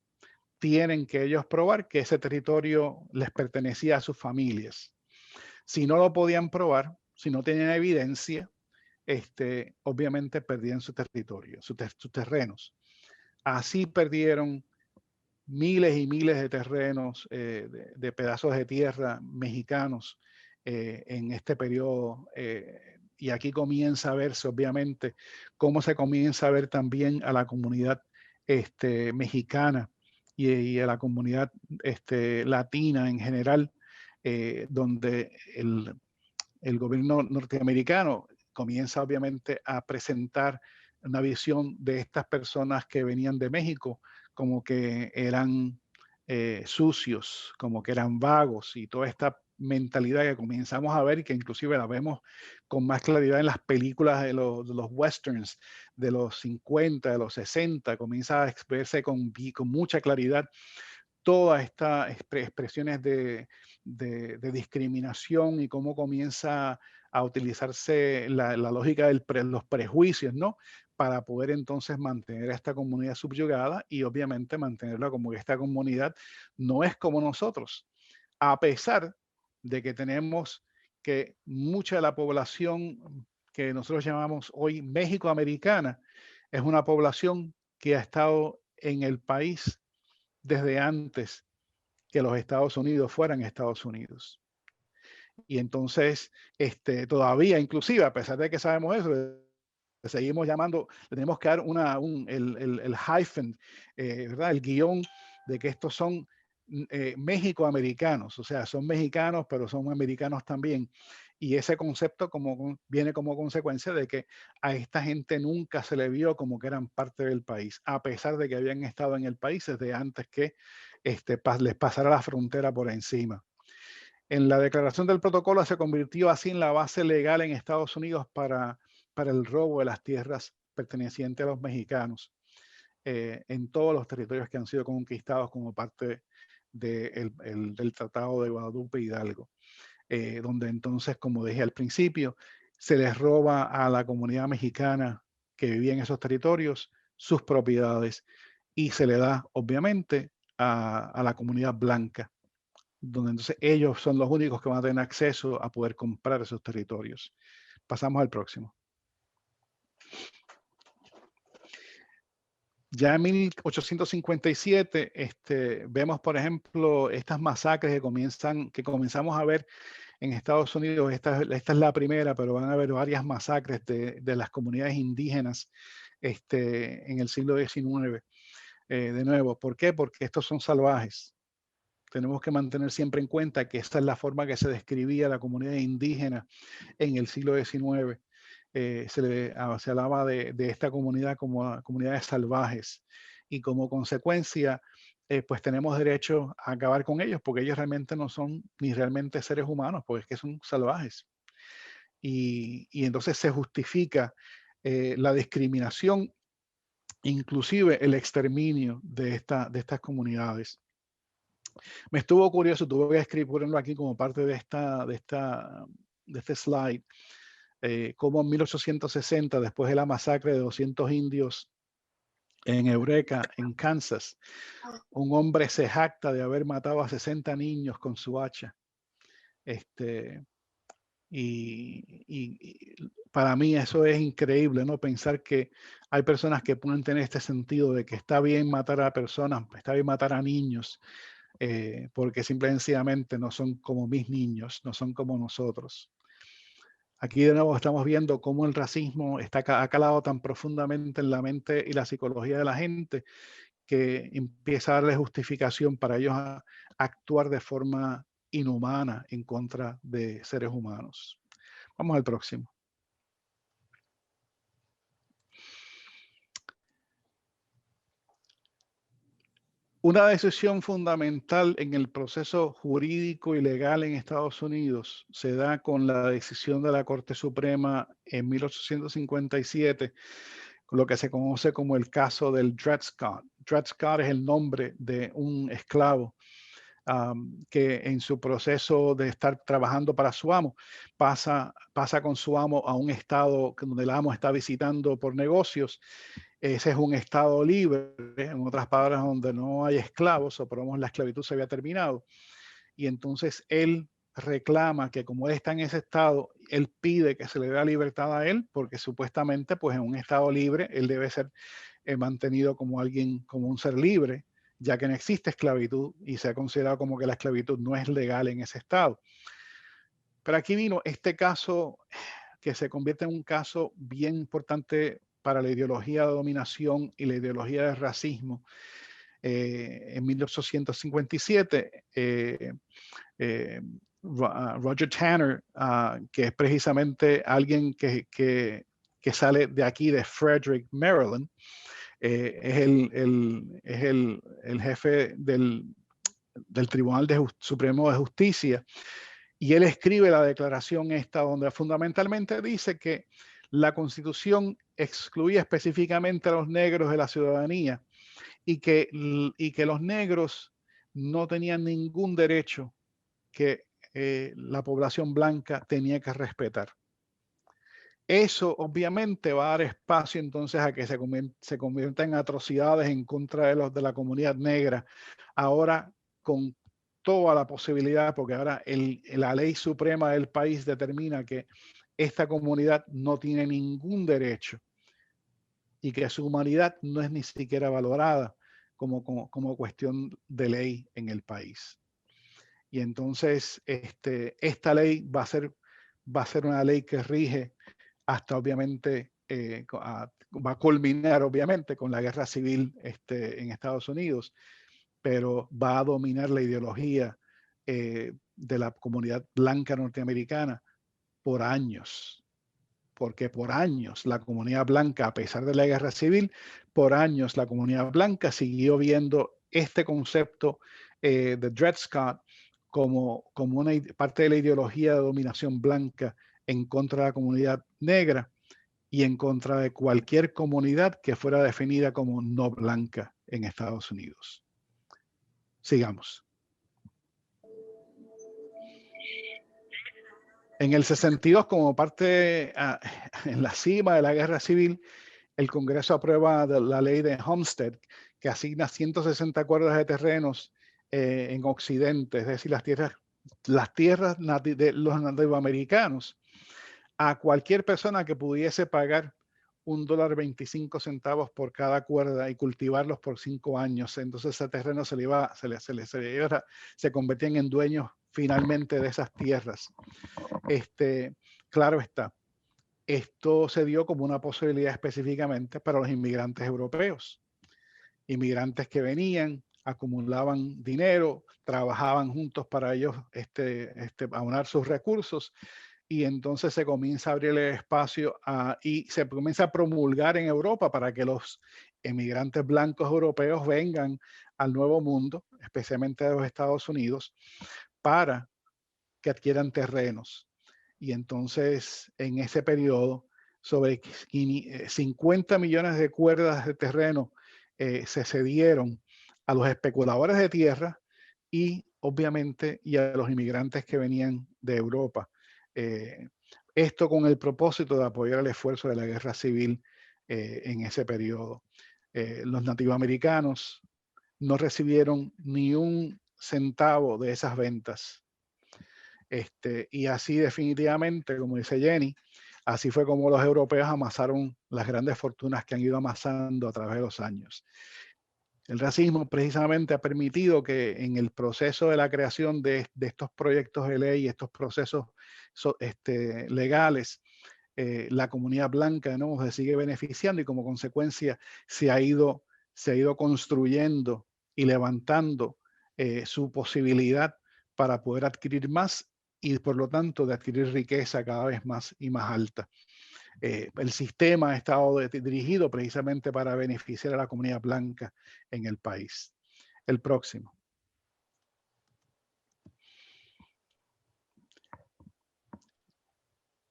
tienen que ellos probar que ese territorio les pertenecía a sus familias. Si no lo podían probar, si no tenían evidencia, obviamente perdían su territorio, sus terrenos. Así perdieron miles y miles de terrenos, de pedazos de tierra mexicanos en este periodo. Y aquí comienza a verse, obviamente, cómo se comienza a ver también a la comunidad mexicana y a la comunidad latina en general, donde el gobierno norteamericano comienza obviamente a presentar una visión de estas personas que venían de México como que eran sucios, como que eran vagos, y toda esta mentalidad que comenzamos a ver y que inclusive la vemos con más claridad en las películas de los westerns de los 50, de los 60, comienza a verse con mucha claridad todas estas expresiones de discriminación y cómo comienza a utilizarse la lógica de los prejuicios, ¿no? Para poder entonces mantener a esta comunidad subyugada y obviamente mantenerla como que esta comunidad no es como nosotros, a pesar de que tenemos que mucha de la población que nosotros llamamos hoy México-americana es una población que ha estado en el país desde antes que los Estados Unidos fueran Estados Unidos. Y entonces, todavía, inclusive, a pesar de que sabemos eso, le seguimos llamando, le tenemos que dar el hyphen, ¿verdad? El guión de que estos son México-americanos, o sea, son mexicanos, pero son americanos también. Y ese concepto viene como consecuencia de que a esta gente nunca se le vio como que eran parte del país, a pesar de que habían estado en el país desde antes que les pasara la frontera por encima. En la declaración del protocolo se convirtió así en la base legal en Estados Unidos para el robo de las tierras pertenecientes a los mexicanos en todos los territorios que han sido conquistados como parte del Tratado de Guadalupe Hidalgo, donde entonces, como dije al principio, se les roba a la comunidad mexicana que vivía en esos territorios sus propiedades y se le da, obviamente, a la comunidad blanca, donde entonces ellos son los únicos que van a tener acceso a poder comprar esos territorios. Pasamos al próximo. Ya en 1857 vemos, por ejemplo, estas masacres que comenzamos a ver en Estados Unidos. Esta es la primera, pero van a haber varias masacres de las comunidades indígenas en el siglo XIX. De nuevo, ¿por qué? Porque estos son salvajes. Tenemos que mantener siempre en cuenta que esta es la forma que se describía la comunidad indígena en el siglo XIX. Se hablaba de esta comunidad como comunidades salvajes y como consecuencia, pues tenemos derecho a acabar con ellos porque ellos realmente no son ni realmente seres humanos, porque es que son salvajes. Y entonces se justifica la discriminación, inclusive el exterminio de estas comunidades. Me estuvo curioso, tuve que escribirlo aquí como parte de este slide, como en 1860, después de la masacre de 200 indios en Eureka, en Kansas, un hombre se jacta de haber matado a 60 niños con su hacha. Y para mí eso es increíble, ¿no? Pensar que hay personas que pueden tener este sentido de que está bien matar a personas, está bien matar a niños, porque simplemente no son como mis niños, no son como nosotros. Aquí de nuevo estamos viendo cómo el racismo ha calado tan profundamente en la mente y la psicología de la gente que empieza a darle justificación para ellos a actuar de forma inhumana en contra de seres humanos. Vamos al próximo. Una decisión fundamental en el proceso jurídico y legal en Estados Unidos se da con la decisión de la Corte Suprema en 1857, lo que se conoce como el caso del Dred Scott. Dred Scott es el nombre de un esclavo que en su proceso de estar trabajando para su amo, pasa con su amo a un estado donde el amo está visitando por negocios. Ese es un estado libre, en otras palabras, donde no hay esclavos, o por lo menos la esclavitud se había terminado. Y entonces él reclama que como él está en ese estado, él pide que se le dé la libertad a él, porque supuestamente, pues en un estado libre, él debe ser mantenido como un ser libre, ya que no existe esclavitud y se ha considerado como que la esclavitud no es legal en ese estado. Pero aquí vino este caso que se convierte en un caso bien importante para la ideología de dominación y la ideología del racismo. En 1857, Roger Tanner, que es precisamente alguien que sale de aquí, de Frederick, Maryland, es el jefe del Tribunal Supremo de Justicia. Y él escribe la declaración esta, donde fundamentalmente dice que la Constitución excluía específicamente a los negros de la ciudadanía y que los negros no tenían ningún derecho que la población blanca tenía que respetar. Eso obviamente va a dar espacio entonces a que se convierta en atrocidades en contra de la comunidad negra. Ahora con toda la posibilidad, porque ahora la ley suprema del país determina que esta comunidad no tiene ningún derecho y que su humanidad no es ni siquiera valorada como cuestión de ley en el país. Y entonces esta ley va a ser una ley que rige hasta obviamente, va a culminar obviamente con la guerra civil en Estados Unidos, pero va a dominar la ideología de la comunidad blanca norteamericana por años. Porque por años la comunidad blanca, a pesar de la guerra civil, por años la comunidad blanca siguió viendo este concepto de Dred Scott como una parte de la ideología de dominación blanca en contra de la comunidad negra y en contra de cualquier comunidad que fuera definida como no blanca en Estados Unidos. Sigamos. En el 62, como parte en la cima de la guerra civil, el Congreso aprueba la ley de Homestead, que asigna 160 cuerdas de terrenos en Occidente, es decir, las tierras de los nativoamericanos, a cualquier persona que pudiese pagar $1.25 por cada cuerda y cultivarlos por 5 años. Entonces ese terreno se convertían en dueños finalmente de esas tierras. Claro está, esto se dio como una posibilidad específicamente para los inmigrantes europeos. Inmigrantes que venían, acumulaban dinero, trabajaban juntos para ellos aunar sus recursos, y entonces se comienza a abrir el espacio y se comienza a promulgar en Europa para que los inmigrantes blancos europeos vengan al Nuevo Mundo, especialmente de los Estados Unidos, para que adquieran terrenos. Y entonces en ese periodo sobre 50 millones de cuerdas de terreno se cedieron a los especuladores de tierra y obviamente a los inmigrantes que venían de Europa. Esto con el propósito de apoyar el esfuerzo de la guerra civil en ese periodo. Los nativoamericanos no recibieron ni un centavo de esas ventas. Y así definitivamente, como dice Jenny, así fue como los europeos amasaron las grandes fortunas que han ido amasando a través de los años. El racismo precisamente ha permitido que en el proceso de la creación de estos proyectos de ley, estos procesos legales, la comunidad blanca se sigue beneficiando y como consecuencia se ha ido construyendo y levantando su posibilidad para poder adquirir más y por lo tanto de adquirir riqueza cada vez más y más alta. El sistema ha estado dirigido precisamente para beneficiar a la comunidad blanca en el país. El próximo.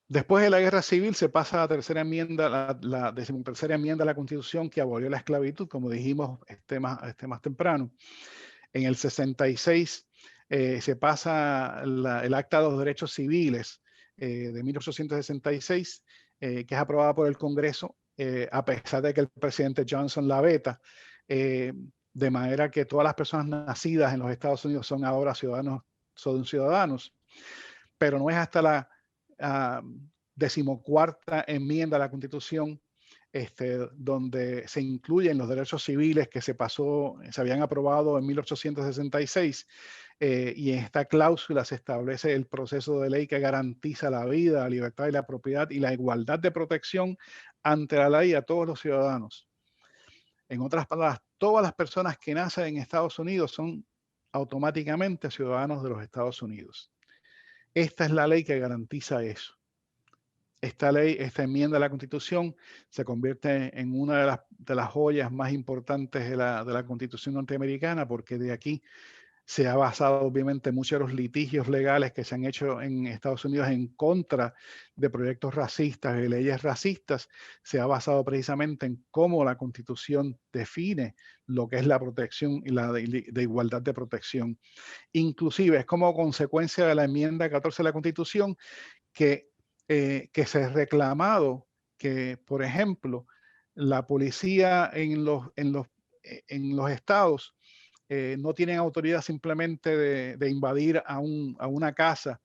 Después de la Guerra Civil se pasa a la tercera enmienda, la decimotercera enmienda a la Constitución que abolió la esclavitud, como dijimos más temprano. En el 66 se pasa el Acta de los Derechos Civiles de 1866, que es aprobada por el Congreso, a pesar de que el presidente Johnson la veta, de manera que todas las personas nacidas en los Estados Unidos son ahora ciudadanos, pero no es hasta la decimocuarta enmienda a la Constitución donde se incluyen los derechos civiles que se habían aprobado en 1866, y en esta cláusula se establece el proceso de ley que garantiza la vida, la libertad y la propiedad y la igualdad de protección ante la ley a todos los ciudadanos. En otras palabras, todas las personas que nacen en Estados Unidos son automáticamente ciudadanos de los Estados Unidos. Esta es la ley que garantiza eso. Esta ley, esta enmienda a la Constitución se convierte en una de las joyas más importantes de la Constitución norteamericana, porque de aquí se ha basado obviamente muchos de los litigios legales que se han hecho en Estados Unidos en contra de proyectos racistas y leyes racistas. Se ha basado precisamente en cómo la Constitución define lo que es la protección y la de igualdad de protección. Inclusive es como consecuencia de la enmienda 14 de la Constitución que se ha reclamado que, por ejemplo, la policía en los estados no tienen autoridad simplemente de invadir a una casa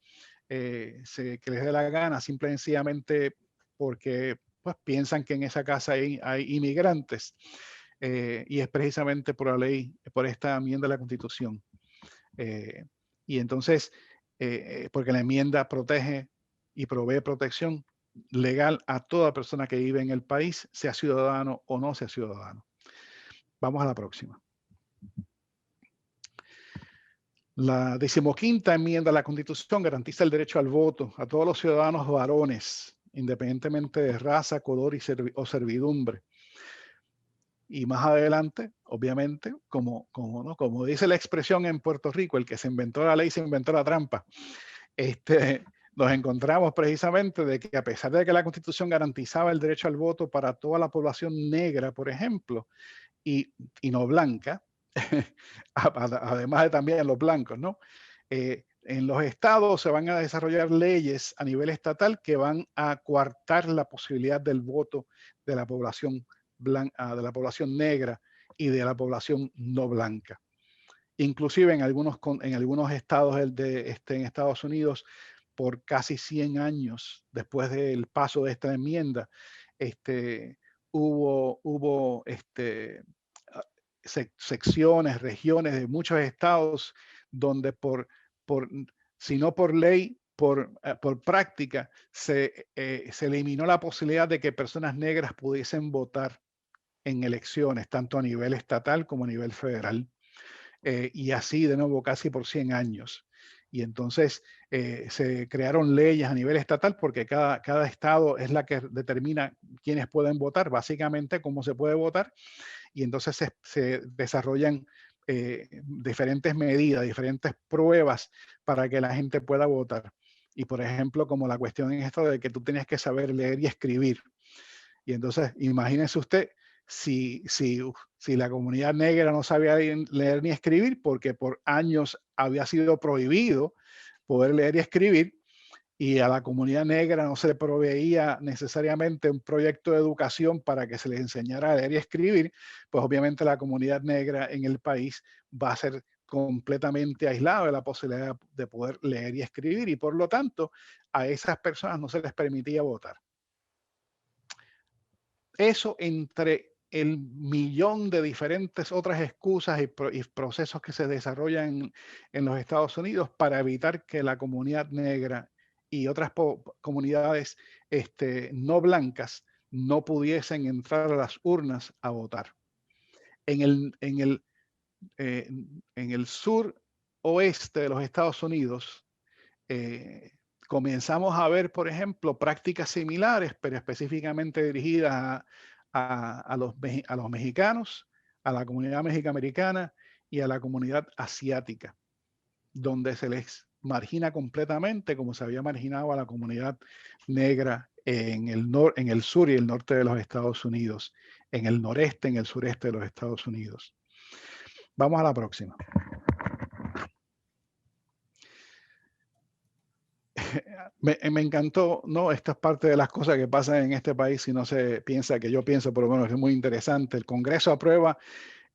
que les dé la gana, simple y sencillamente porque pues, piensan que en esa casa hay inmigrantes, y es precisamente por la ley, por esta enmienda de la Constitución. Y entonces, porque la enmienda protege y provee protección legal a toda persona que vive en el país, sea ciudadano o no sea ciudadano. Vamos a la próxima. La 15ª enmienda a la Constitución garantiza el derecho al voto a todos los ciudadanos varones, independientemente de raza, color o servidumbre. Y más adelante, obviamente, como dice la expresión en Puerto Rico, el que se inventó la ley se inventó la trampa. Nos encontramos precisamente de que a pesar de que la Constitución garantizaba el derecho al voto para toda la población negra, por ejemplo, y no blanca, además de también los blancos, ¿no? En los estados se van a desarrollar leyes a nivel estatal que van a coartar la posibilidad del voto de la población blanca, de la población negra y de la población no blanca. Inclusive en algunos estados en Estados Unidos, por casi 100 años después del paso de esta enmienda, hubo secciones, regiones de muchos estados donde si no por ley, por práctica, se eliminó la posibilidad de que personas negras pudiesen votar en elecciones, tanto a nivel estatal como a nivel federal. Y así de nuevo casi por 100 años. Y entonces se crearon leyes a nivel estatal porque cada estado es la que determina quiénes pueden votar, básicamente cómo se puede votar. Y entonces se desarrollan diferentes medidas, diferentes pruebas para que la gente pueda votar. Y por ejemplo, como la cuestión en esto de que tú tenías que saber leer y escribir. Y entonces, imagínense usted si la comunidad negra no sabía leer ni escribir, porque por años había sido prohibido poder leer y escribir, y a la comunidad negra no se le proveía necesariamente un proyecto de educación para que se les enseñara a leer y escribir, pues obviamente la comunidad negra en el país va a ser completamente aislada de la posibilidad de poder leer y escribir, y por lo tanto a esas personas no se les permitía votar. Eso entre el millón de diferentes otras excusas y procesos que se desarrollan en los Estados Unidos para evitar que la comunidad negra y otras comunidades no blancas no pudiesen entrar a las urnas a votar. En el sur oeste de los Estados Unidos, comenzamos a ver, por ejemplo, prácticas similares, pero específicamente dirigidas a los mexicanos, a la comunidad mexicoamericana y a la comunidad asiática, donde se les margina completamente como se había marginado a la comunidad negra en el sur y el norte de los Estados Unidos, en el noreste, en el sureste de los Estados Unidos. Vamos a la próxima. Me encantó, ¿no? Esta es parte de las cosas que pasan en este país si no se piensa que yo pienso, por lo menos es muy interesante. El Congreso aprueba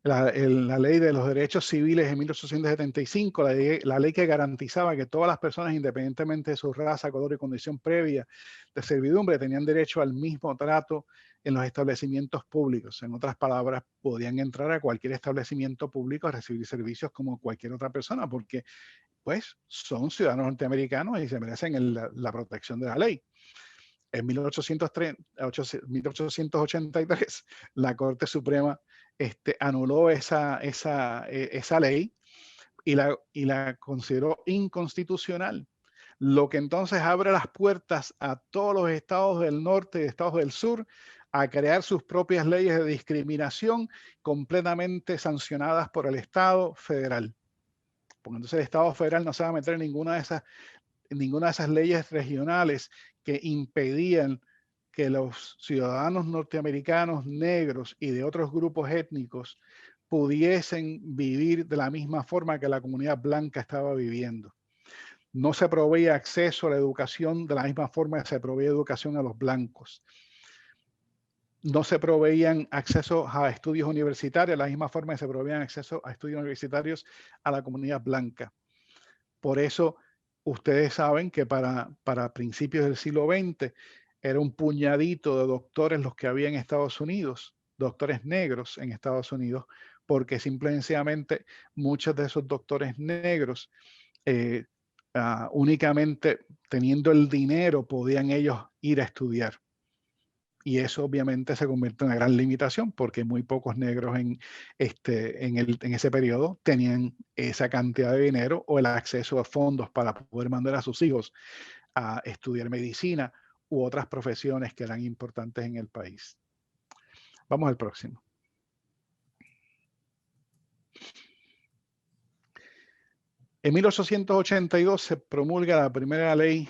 la ley de los derechos civiles en 1875, la ley que garantizaba que todas las personas, independientemente de su raza, color y condición previa de servidumbre, tenían derecho al mismo trato en los establecimientos públicos. En otras palabras, podían entrar a cualquier establecimiento público a recibir servicios como cualquier otra persona, porque pues son ciudadanos norteamericanos y se merecen la protección de la ley. En 1883, la Corte Suprema anuló esa ley y la consideró inconstitucional, lo que entonces abre las puertas a todos los estados del norte y estados del sur a crear sus propias leyes de discriminación completamente sancionadas por el Estado federal. Porque entonces el Estado federal no se va a meter en ninguna de esas leyes regionales que impedían que los ciudadanos norteamericanos negros y de otros grupos étnicos pudiesen vivir de la misma forma que la comunidad blanca estaba viviendo. No se proveía acceso a la educación de la misma forma que se proveía educación a los blancos. No se proveían acceso a estudios universitarios de la misma forma que se proveían acceso a estudios universitarios a la comunidad blanca. Por eso ustedes saben que para principios del siglo XX era un puñadito de doctores los que había en Estados Unidos, doctores negros en Estados Unidos, porque simplemente muchos de esos doctores negros únicamente teniendo el dinero podían ellos ir a estudiar. Y eso obviamente se convierte en una gran limitación porque muy pocos negros en ese periodo tenían esa cantidad de dinero o el acceso a fondos para poder mandar a sus hijos a estudiar medicina u otras profesiones que eran importantes en el país. Vamos al próximo. En 1882 se promulga la primera ley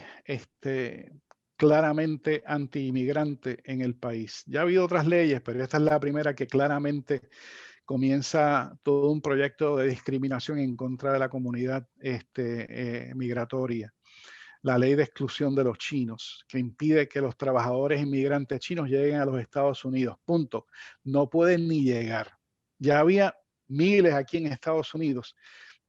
claramente anti-inmigrante en el país. Ya ha habido otras leyes, pero esta es la primera que claramente comienza todo un proyecto de discriminación en contra de la comunidad migratoria. La ley de exclusión de los chinos, que impide que los trabajadores inmigrantes chinos lleguen a los Estados Unidos. Punto. No pueden ni llegar. Ya había miles aquí en Estados Unidos,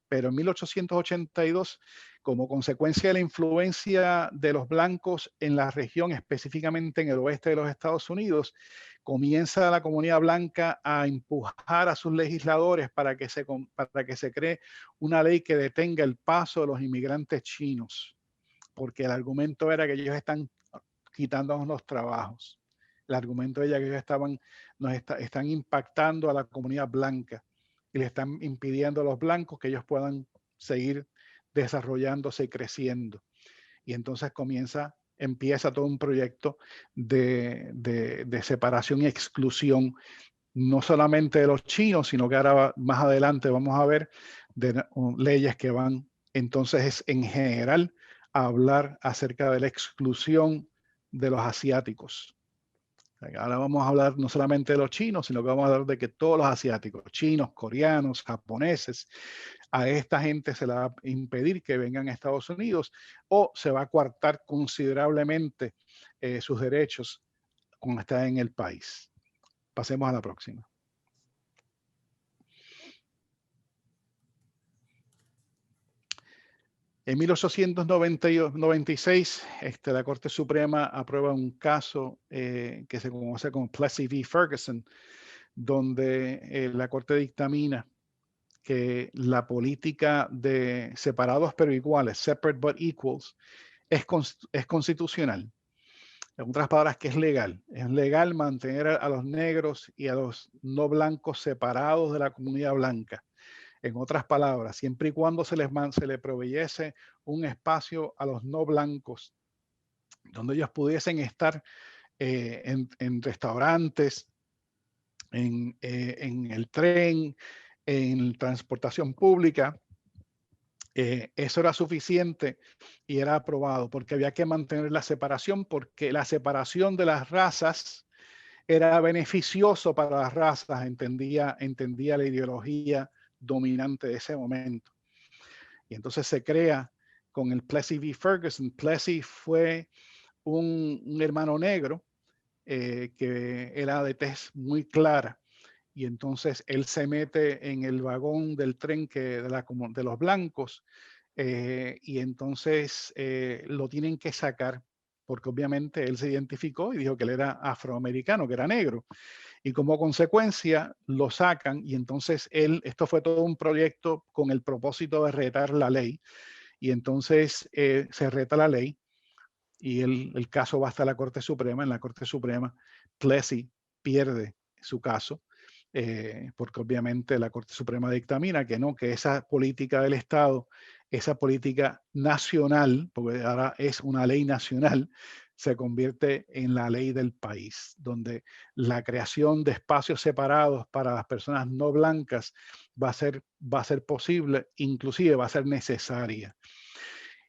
pero en 1882, como consecuencia de la influencia de los blancos en la región, específicamente en el oeste de los Estados Unidos, comienza la comunidad blanca a empujar a sus legisladores para que se cree una ley que detenga el paso de los inmigrantes chinos, porque el argumento era que ellos están quitándonos los trabajos. El argumento era que ellos están impactando a la comunidad blanca y le están impidiendo a los blancos que ellos puedan seguir desarrollándose y creciendo. Y entonces empieza todo un proyecto de separación y exclusión, no solamente de los chinos, sino que ahora más adelante vamos a ver de leyes que van entonces en general a hablar acerca de la exclusión de los asiáticos. Ahora vamos a hablar no solamente de los chinos, sino que vamos a hablar de que todos los asiáticos, chinos, coreanos, japoneses, a esta gente se le va a impedir que vengan a Estados Unidos o se va a coartar considerablemente sus derechos cuando están en el país. Pasemos a la próxima. En 1896, la Corte Suprema aprueba un caso que se conoce como Plessy v. Ferguson, donde la Corte dictamina que la política de separados pero iguales, separate but equals, es constitucional. En otras palabras, que es legal. Es legal mantener a los negros y a los no blancos separados de la comunidad blanca. En otras palabras, siempre y cuando se le proveyese un espacio a los no blancos donde ellos pudiesen estar en restaurantes, en el tren, en transportación pública, eso era suficiente y era aprobado porque había que mantener la separación, porque la separación de las razas era beneficioso para las razas, entendía la ideología dominante de ese momento. Y entonces se crea con el Plessy v. Ferguson. Plessy fue un hermano negro que era de tez muy clara. Y entonces él se mete en el vagón del tren de los blancos y entonces lo tienen que sacar porque obviamente él se identificó y dijo que él era afroamericano, que era negro. Y como consecuencia lo sacan y entonces esto fue todo un proyecto con el propósito de retar la ley. Y entonces se reta la ley y el caso va hasta la Corte Suprema. En la Corte Suprema, Plessy pierde su caso porque obviamente la Corte Suprema dictamina que no, que esa política del Estado, esa política nacional, porque ahora es una ley nacional, se convierte en la ley del país, donde la creación de espacios separados para las personas no blancas va a ser posible, inclusive va a ser necesaria.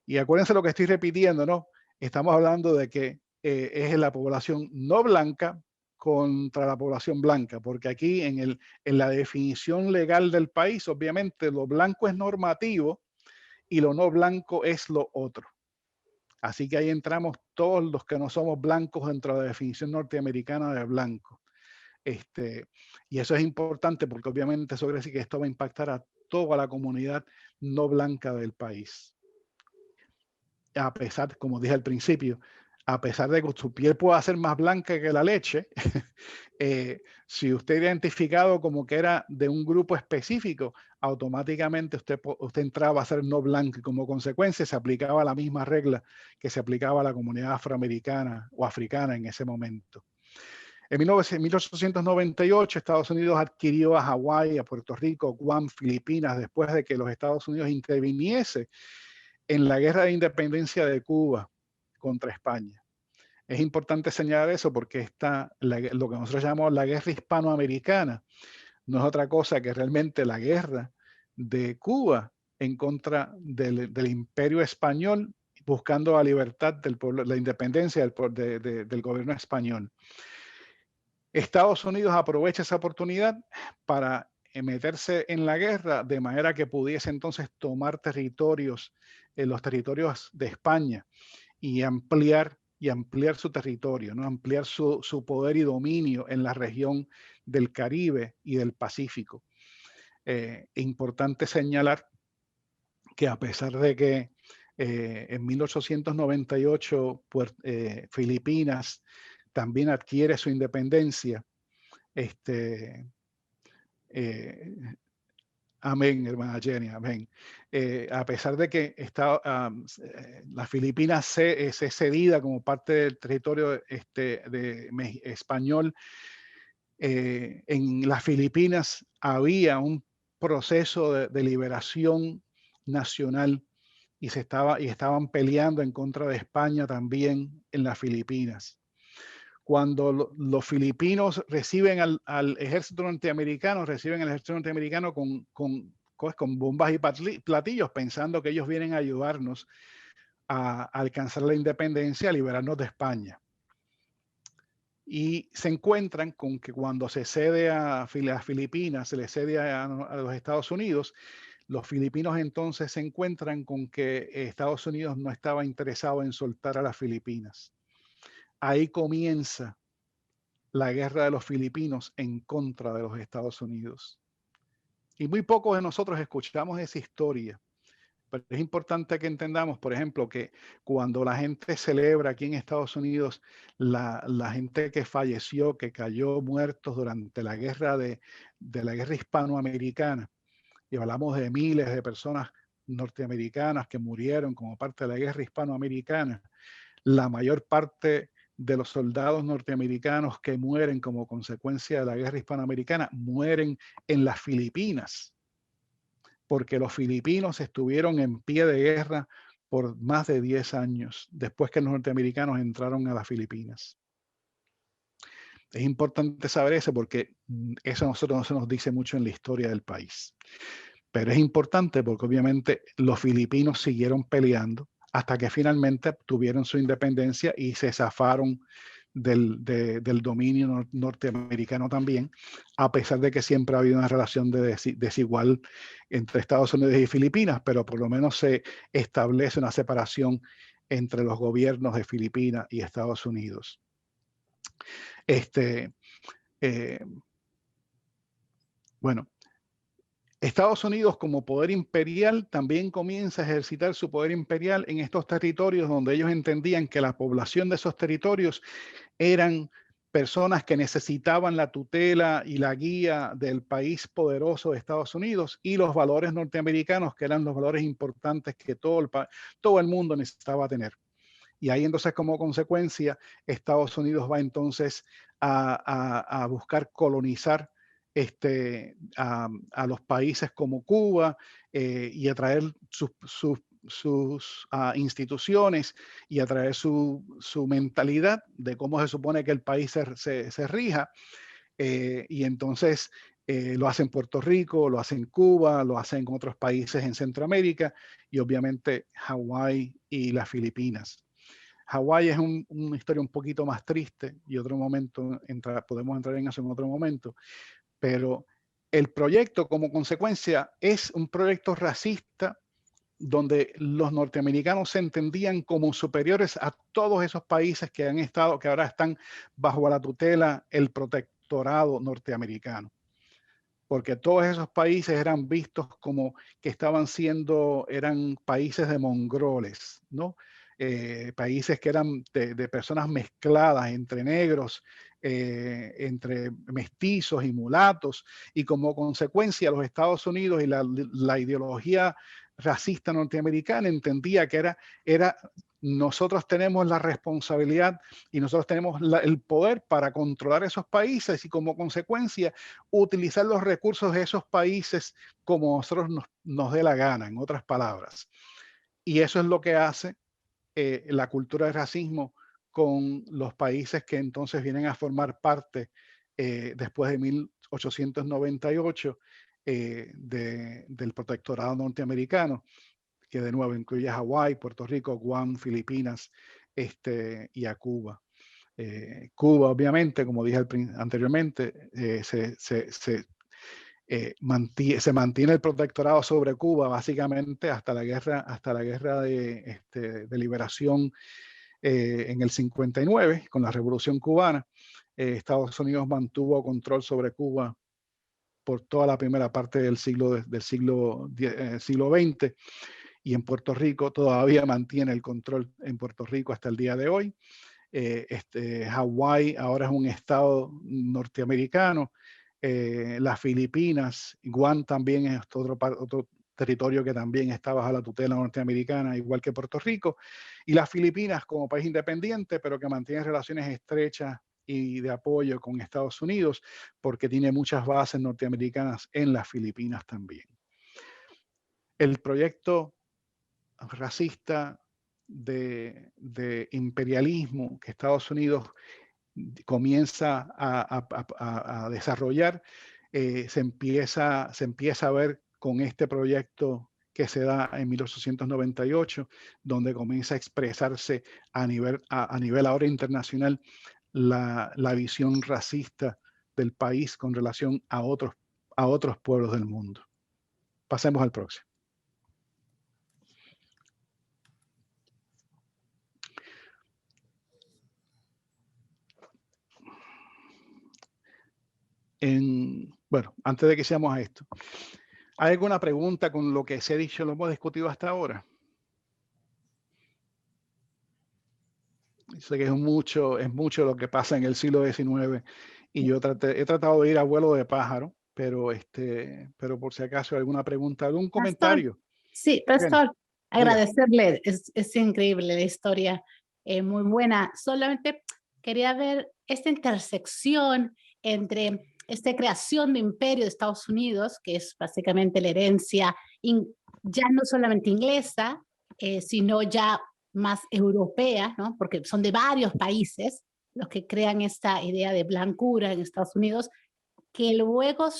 Y acuérdense lo que estoy repitiendo, ¿no? Estamos hablando de que es la población no blanca contra la población blanca, porque aquí en la definición legal del país, obviamente lo blanco es normativo y lo no blanco es lo otro. Así que ahí entramos todos los que no somos blancos dentro de la definición norteamericana de blanco. Y eso es importante porque obviamente eso quiere decir que esto va a impactar a toda la comunidad no blanca del país. A pesar, como dije al principio, a pesar de que su piel pueda ser más blanca que la leche, si usted identificado como que era de un grupo específico, automáticamente usted entraba a ser no blanco y como consecuencia se aplicaba la misma regla que se aplicaba a la comunidad afroamericana o africana en ese momento. En 1898, Estados Unidos adquirió a Hawái, a Puerto Rico, Guam, Filipinas, después de que los Estados Unidos interviniese en la guerra de independencia de Cuba contra España. Es importante señalar eso porque lo que nosotros llamamos la guerra hispanoamericana no es otra cosa que realmente la guerra de Cuba en contra del imperio español, buscando la libertad del pueblo, la independencia del gobierno español. Estados Unidos aprovecha esa oportunidad para meterse en la guerra de manera que pudiese entonces tomar territorios, los territorios de España y ampliar su territorio, ¿no? Ampliar su poder y dominio en la región del Caribe y del Pacífico. Importante señalar que a pesar de que en 1898 Filipinas también adquiere su independencia, amén, hermana Jenny, amén. A pesar de que las Filipinas es cedida como parte del territorio español, en las Filipinas había un proceso de liberación nacional y estaban peleando en contra de España también en las Filipinas. Cuando los filipinos reciben al ejército norteamericano, con bombas y platillos, pensando que ellos vienen a ayudarnos a alcanzar la independencia, a liberarnos de España. Y se encuentran con que cuando se cede a las Filipinas, se le cede a los Estados Unidos, los filipinos entonces se encuentran con que Estados Unidos no estaba interesado en soltar a las Filipinas. Ahí comienza la guerra de los filipinos en contra de los Estados Unidos. Y muy pocos de nosotros escuchamos esa historia. Pero es importante que entendamos, por ejemplo, que cuando la gente celebra aquí en Estados Unidos la gente que falleció, que cayó muertos durante la guerra de la guerra hispanoamericana, y hablamos de miles de personas norteamericanas que murieron como parte de la guerra hispanoamericana, la mayor parte de los soldados norteamericanos que mueren como consecuencia de la guerra hispanoamericana mueren en las Filipinas, porque los filipinos estuvieron en pie de guerra por más de 10 años después que los norteamericanos entraron a las Filipinas. Es importante saber eso porque eso a nosotros no se nos dice mucho en la historia del país. Pero es importante porque obviamente los filipinos siguieron peleando hasta que finalmente tuvieron su independencia y se zafaron del dominio norteamericano también, a pesar de que siempre ha habido una relación desigual entre Estados Unidos y Filipinas, pero por lo menos se establece una separación entre los gobiernos de Filipinas y Estados Unidos. Bueno, Estados Unidos como poder imperial también comienza a ejercitar su poder imperial en estos territorios donde ellos entendían que la población de esos territorios eran personas que necesitaban la tutela y la guía del país poderoso de Estados Unidos y los valores norteamericanos, que eran los valores importantes que todo el mundo necesitaba tener. Y ahí entonces como consecuencia Estados Unidos va entonces a buscar colonizar a los países como Cuba y a traer sus instituciones y a traer su mentalidad de cómo se supone que el país se rija. Y entonces lo hace en Puerto Rico, lo hace en Cuba, lo hace en otros países en Centroamérica y obviamente Hawái y las Filipinas. Hawái es una historia un poquito más triste y otro momento podemos entrar en eso en otro momento. Pero el proyecto como consecuencia es un proyecto racista donde los norteamericanos se entendían como superiores a todos esos países que ahora están bajo la tutela, el protectorado norteamericano. Porque todos esos países eran vistos como que eran países de mongroles, ¿no? países que eran de personas mezcladas entre negros, entre mestizos y mulatos, y como consecuencia los Estados Unidos y la ideología racista norteamericana entendía que era nosotros tenemos la responsabilidad y nosotros tenemos el poder para controlar esos países y como consecuencia utilizar los recursos de esos países como nosotros nos dé la gana, en otras palabras. Y eso es lo que hace la cultura del racismo con los países que entonces vienen a formar parte después de 1898 del protectorado norteamericano, que de nuevo incluye a Hawái, Puerto Rico, Guam, Filipinas y a Cuba. Cuba, obviamente, como dije anteriormente, se mantiene el protectorado sobre Cuba básicamente hasta la guerra de liberación en el 59, con la Revolución Cubana. Estados Unidos mantuvo control sobre Cuba por toda la primera parte del siglo XX, y en Puerto Rico todavía mantiene el control en Puerto Rico hasta el día de hoy. Hawái ahora es un estado norteamericano. Las Filipinas, Guam también es otro territorio que también está bajo la tutela norteamericana, igual que Puerto Rico. Y las Filipinas como país independiente, pero que mantiene relaciones estrechas y de apoyo con Estados Unidos, porque tiene muchas bases norteamericanas en las Filipinas también. El proyecto racista de imperialismo que Estados Unidos comienza a desarrollar, se empieza a ver con este proyecto que se da en 1898, donde comienza a expresarse a nivel ahora internacional la visión racista del país con relación a otros pueblos del mundo. Pasemos al próximo. Bueno, antes de que seamos a esto, ¿hay alguna pregunta con lo que se ha dicho, lo hemos discutido hasta ahora? Sé que es mucho lo que pasa en el siglo XIX y yo he tratado de ir a vuelo de pájaro, pero por si acaso alguna pregunta, algún comentario. Sí, Pastor, agradecerle, es increíble la historia, muy buena. Solamente quería ver esta intersección entre esta creación de imperio de Estados Unidos, que es básicamente la herencia ya no solamente inglesa, sino ya más europea, ¿no? Porque son de varios países los que crean esta idea de blancura en Estados Unidos, que luego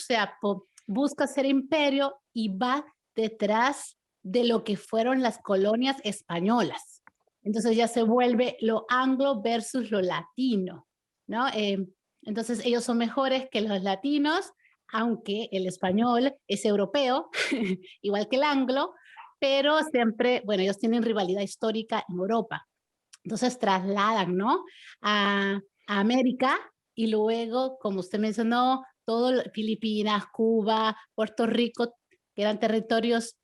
busca ser imperio y va detrás de lo que fueron las colonias españolas. Entonces ya se vuelve lo anglo versus lo latino, ¿no? Entonces ellos son mejores que los latinos, aunque el español es europeo, igual que el anglo, pero siempre, bueno, ellos tienen rivalidad histórica en Europa. Entonces trasladan, ¿no? A América y luego, como usted mencionó, todo Filipinas, Cuba, Puerto Rico, que eran territorios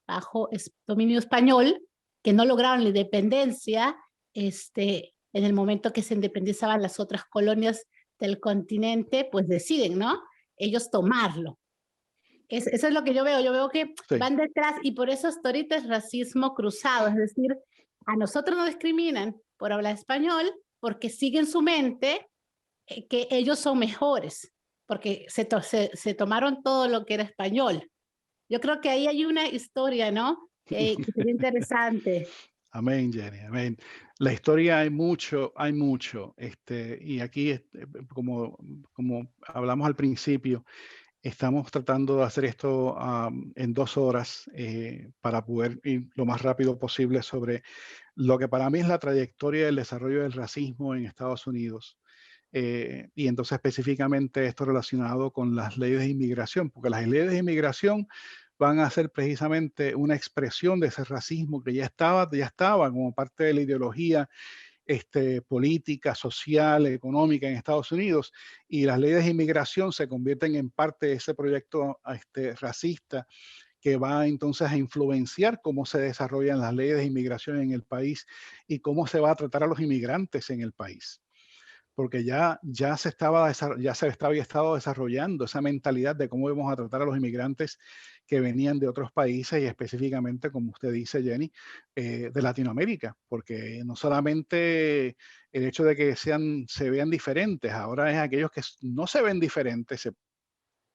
bajo dominio español, que no lograron la independencia en el momento que se independizaban las otras colonias del continente, pues deciden, ¿no? Ellos tomarlo. Eso es lo que yo veo que sí, van detrás, y por eso hasta ahorita es racismo cruzado, es decir, a nosotros nos discriminan por hablar español porque siguen su mente que ellos son mejores, porque se tomaron todo lo que era español. Yo creo que ahí hay una historia, ¿no? Que sería interesante. Amén, Jenny, amén. La historia hay mucho, y aquí, como hablamos al principio, estamos tratando de hacer esto en 2 horas para poder ir lo más rápido posible sobre lo que para mí es la trayectoria del desarrollo del racismo en Estados Unidos. Y entonces específicamente esto relacionado con las leyes de inmigración, porque las leyes de inmigración van a ser precisamente una expresión de ese racismo que ya estaba como parte de la ideología política, social, económica en Estados Unidos, y las leyes de inmigración se convierten en parte de ese proyecto racista que va entonces a influenciar cómo se desarrollan las leyes de inmigración en el país y cómo se va a tratar a los inmigrantes en el país. Porque ya se había estado desarrollando esa mentalidad de cómo íbamos a tratar a los inmigrantes que venían de otros países y específicamente, como usted dice, Jenny, de Latinoamérica, porque no solamente el hecho de que se vean diferentes, ahora es aquellos que no se ven diferentes, se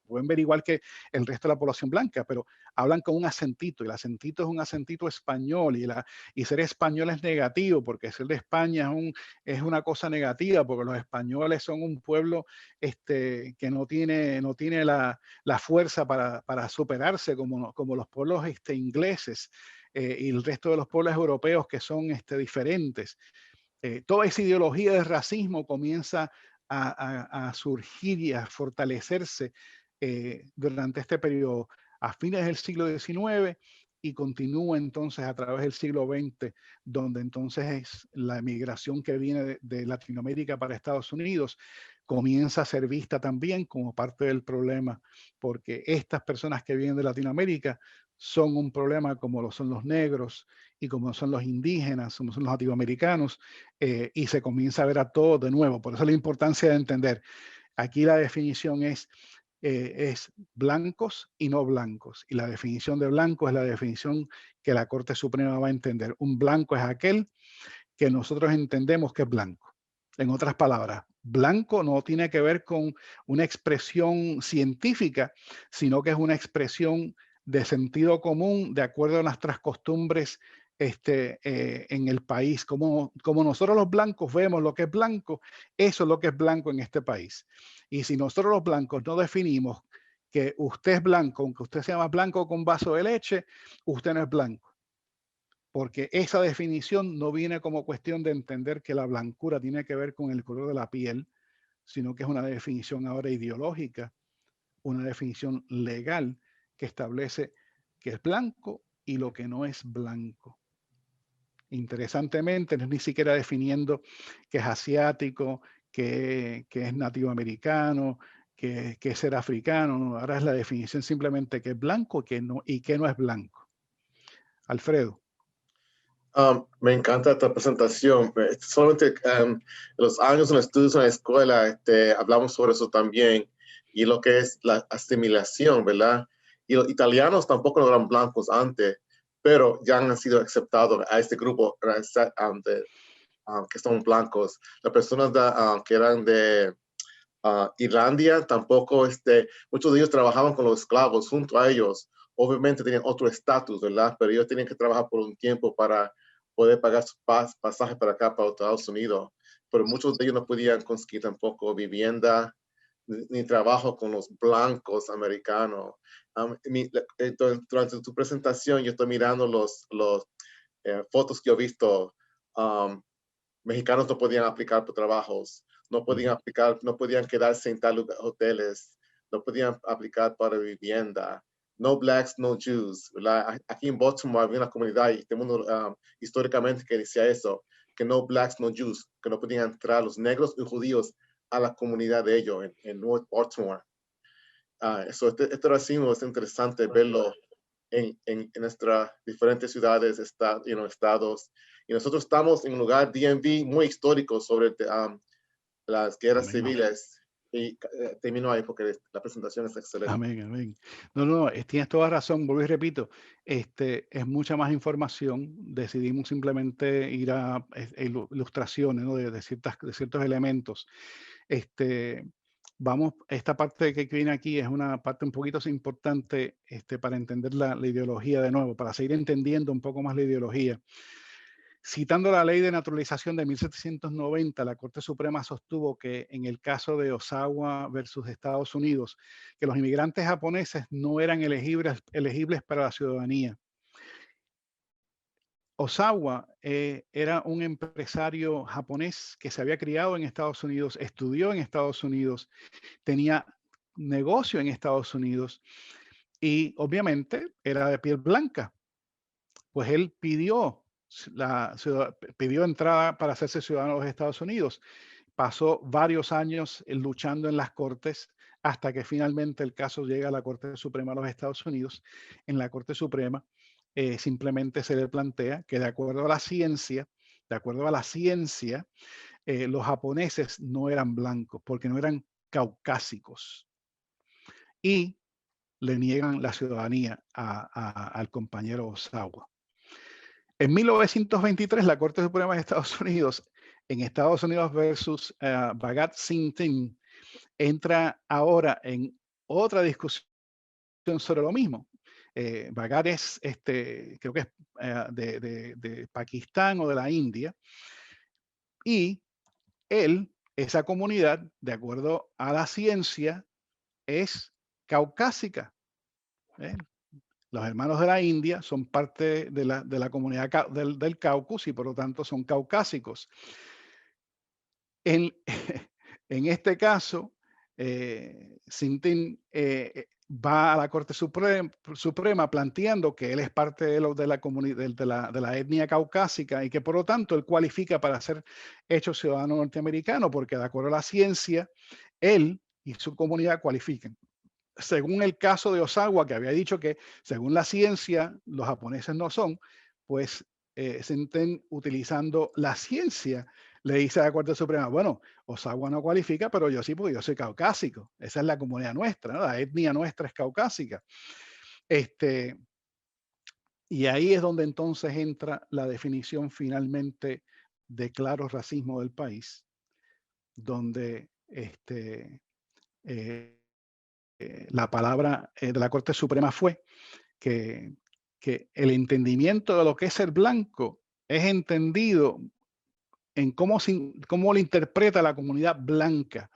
pueden ver igual que el resto de la población blanca, pero hablan con un acentito, y el acentito es un acentito español, y ser español es negativo, porque ser de España es una cosa negativa, porque los españoles son un pueblo que no tiene la fuerza para superarse como los pueblos ingleses y el resto de los pueblos europeos que son diferentes. Toda esa ideología de racismo comienza a surgir y a fortalecerse durante este periodo a fines del siglo XIX y continúa entonces a través del siglo XX, donde entonces es la emigración que viene de Latinoamérica para Estados Unidos comienza a ser vista también como parte del problema, porque estas personas que vienen de Latinoamérica son un problema como lo son los negros y como son los indígenas, como son los latinoamericanos, y se comienza a ver a todos de nuevo. Por eso la importancia de entender. Aquí la definición es blancos y no blancos. Y la definición de blanco es la definición que la Corte Suprema va a entender. Un blanco es aquel que nosotros entendemos que es blanco. En otras palabras, blanco no tiene que ver con una expresión científica, sino que es una expresión de sentido común de acuerdo a nuestras costumbres en el país. Como nosotros los blancos vemos lo que es blanco, eso es lo que es blanco en este país. Y si nosotros los blancos no definimos que usted es blanco, aunque usted se llama blanco con vaso de leche, usted no es blanco. Porque esa definición no viene como cuestión de entender que la blancura tiene que ver con el color de la piel, sino que es una definición ahora ideológica, una definición legal que establece que es blanco y lo que no es blanco. Interesantemente, no es ni siquiera definiendo que es asiático, que es nativo americano, que es ser africano. No, ahora es la definición simplemente que es blanco y que no es blanco. Alfredo. Me encanta esta presentación. Solamente los años en estudios en la escuela hablamos sobre eso también y lo que es la asimilación, ¿verdad? Y los italianos tampoco no eran blancos antes, pero ya han sido aceptados a este grupo que son blancos. Las personas que eran de Irlanda tampoco, muchos de ellos trabajaban con los esclavos junto a ellos. Obviamente tenían otro estatus, ¿verdad? Pero ellos tenían que trabajar por un tiempo para poder pagar su pasaje para acá, para Estados Unidos. Pero muchos de ellos no podían conseguir tampoco vivienda ni trabajo con los blancos americanos. Durante tu presentación yo estoy mirando los fotos que he visto. Mexicanos no podían aplicar por trabajos, no podían aplicar, no podían quedarse en tal hoteles, no podían aplicar para vivienda. No blacks, no Jews, ¿verdad? Aquí en Baltimore había una comunidad y este mundo históricamente que decía eso, que no blacks, no Jews, que no podían entrar los negros y judíos a la comunidad de ellos en North Baltimore. Este racismo es interesante verlo en nuestras diferentes ciudades, estados. Y nosotros estamos en un lugar DMV muy histórico sobre las guerras civiles. Y termino ahí porque la presentación es excelente. Amén, amén. No, tienes toda razón, vuelvo y repito, es mucha más información. Decidimos simplemente ir a ilustraciones, ¿no? de ciertos elementos. Esta parte que viene aquí es una parte un poquito importante para entender la ideología de nuevo, para seguir entendiendo un poco más la ideología. Citando la ley de naturalización de 1790, la Corte Suprema sostuvo que en el caso de Osawa versus Estados Unidos, que los inmigrantes japoneses no eran elegibles para la ciudadanía. Osawa era un empresario japonés que se había criado en Estados Unidos, estudió en Estados Unidos, tenía negocio en Estados Unidos y obviamente era de piel blanca. Pues él pidió entrada para hacerse ciudadano de los Estados Unidos. Pasó varios años luchando en las cortes hasta que finalmente el caso llega a la Corte Suprema de los Estados Unidos. En la Corte Suprema simplemente se le plantea que de acuerdo a la ciencia, los japoneses no eran blancos porque no eran caucásicos y le niegan la ciudadanía al compañero Osawa. En 1923, la Corte Suprema de Estados Unidos, en Estados Unidos versus Bhagat Singh Thind, entra ahora en otra discusión sobre lo mismo. Bhagat es, creo que es de Pakistán o de la India, y esa comunidad, de acuerdo a la ciencia, es caucásica. Los hermanos de la India son parte de la comunidad del Cáucaso y por lo tanto son caucásicos. En este caso, Singh Thind va a la Corte Suprema planteando que él es parte de la comunidad, de la etnia caucásica y que por lo tanto él cualifica para ser hecho ciudadano norteamericano porque de acuerdo a la ciencia, él y su comunidad cualifican. Según el caso de Osawa, que había dicho que según la ciencia los japoneses no son, pues Singh Thind, utilizando la ciencia, le dice a la Corte Suprema, bueno, Osawa no cualifica, pero yo sí, porque yo soy caucásico. Esa es la comunidad nuestra, ¿no? La etnia nuestra es caucásica. Y ahí es donde entonces entra la definición finalmente de claro racismo del país, donde la palabra de la Corte Suprema fue que el entendimiento de lo que es ser blanco es entendido en cómo lo interpreta la comunidad blanca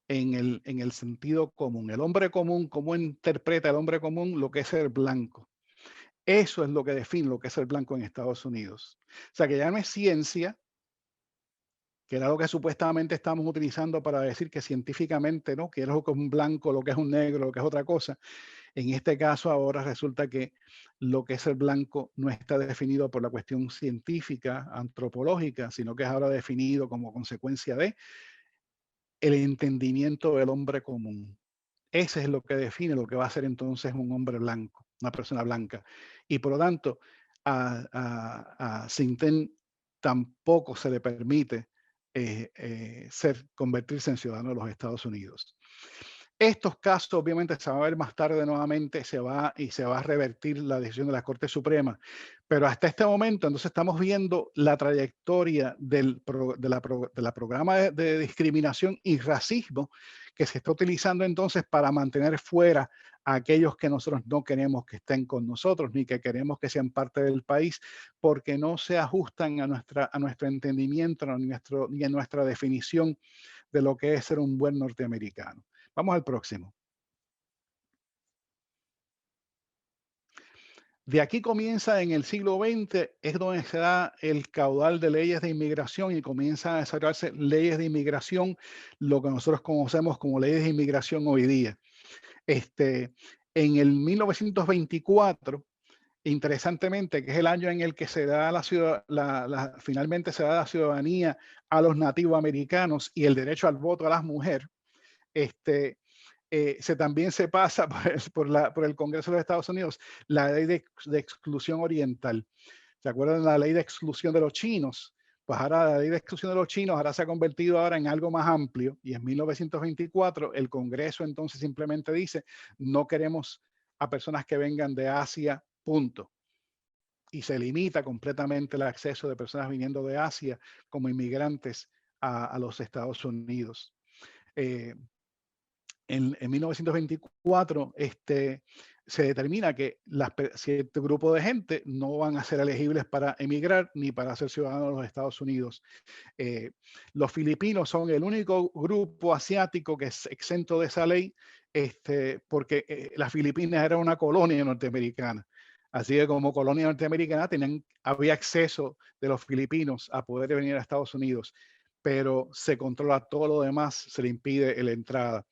en el sentido común. El hombre común, cómo interpreta el hombre común lo que es ser blanco. Eso es lo que define lo que es ser blanco en Estados Unidos. O sea, que ya no es ciencia, que era lo que supuestamente estamos utilizando para decir que científicamente, ¿no? Que es lo que es un blanco, lo que es un negro, lo que es otra cosa. En este caso ahora resulta que lo que es el blanco no está definido por la cuestión científica, antropológica, sino que es ahora definido como consecuencia de el entendimiento del hombre común. Ese es lo que define lo que va a ser entonces un hombre blanco, una persona blanca. Y por lo tanto, a Singh Thind tampoco se le permite convertirse en ciudadano de los Estados Unidos. Estos casos obviamente se va a ver más tarde nuevamente, se va a revertir la decisión de la Corte Suprema, pero hasta este momento entonces estamos viendo la trayectoria del programa de discriminación y racismo que se está utilizando entonces para mantener fuera a aquellos que nosotros no queremos que estén con nosotros, ni que queremos que sean parte del país, porque no se ajustan a nuestro entendimiento, ni a nuestra definición de lo que es ser un buen norteamericano. Vamos al próximo. De aquí comienza en el siglo XX, es donde se da el caudal de leyes de inmigración y comienzan a desarrollarse leyes de inmigración, lo que nosotros conocemos como leyes de inmigración hoy día. En el 1924, interesantemente, que es el año en el que se da finalmente se da la ciudadanía a los nativos americanos y el derecho al voto a las mujeres, también se pasa por el Congreso de los Estados Unidos la ley de exclusión oriental. ¿Se acuerdan de la ley de exclusión de los chinos? Pues ahora la ley de exclusión de los chinos ahora se ha convertido ahora en algo más amplio y en 1924 el Congreso entonces simplemente dice no queremos a personas que vengan de Asia, punto. Y se limita completamente el acceso de personas viniendo de Asia como inmigrantes a los Estados Unidos. En 1924 se determina que cierto grupo de gente no van a ser elegibles para emigrar ni para ser ciudadanos de los Estados Unidos. Los filipinos son el único grupo asiático que es exento de esa ley porque las Filipinas era una colonia norteamericana. Así que como colonia norteamericana había acceso de los filipinos a poder venir a Estados Unidos, pero se controla todo lo demás, se le impide la entrada.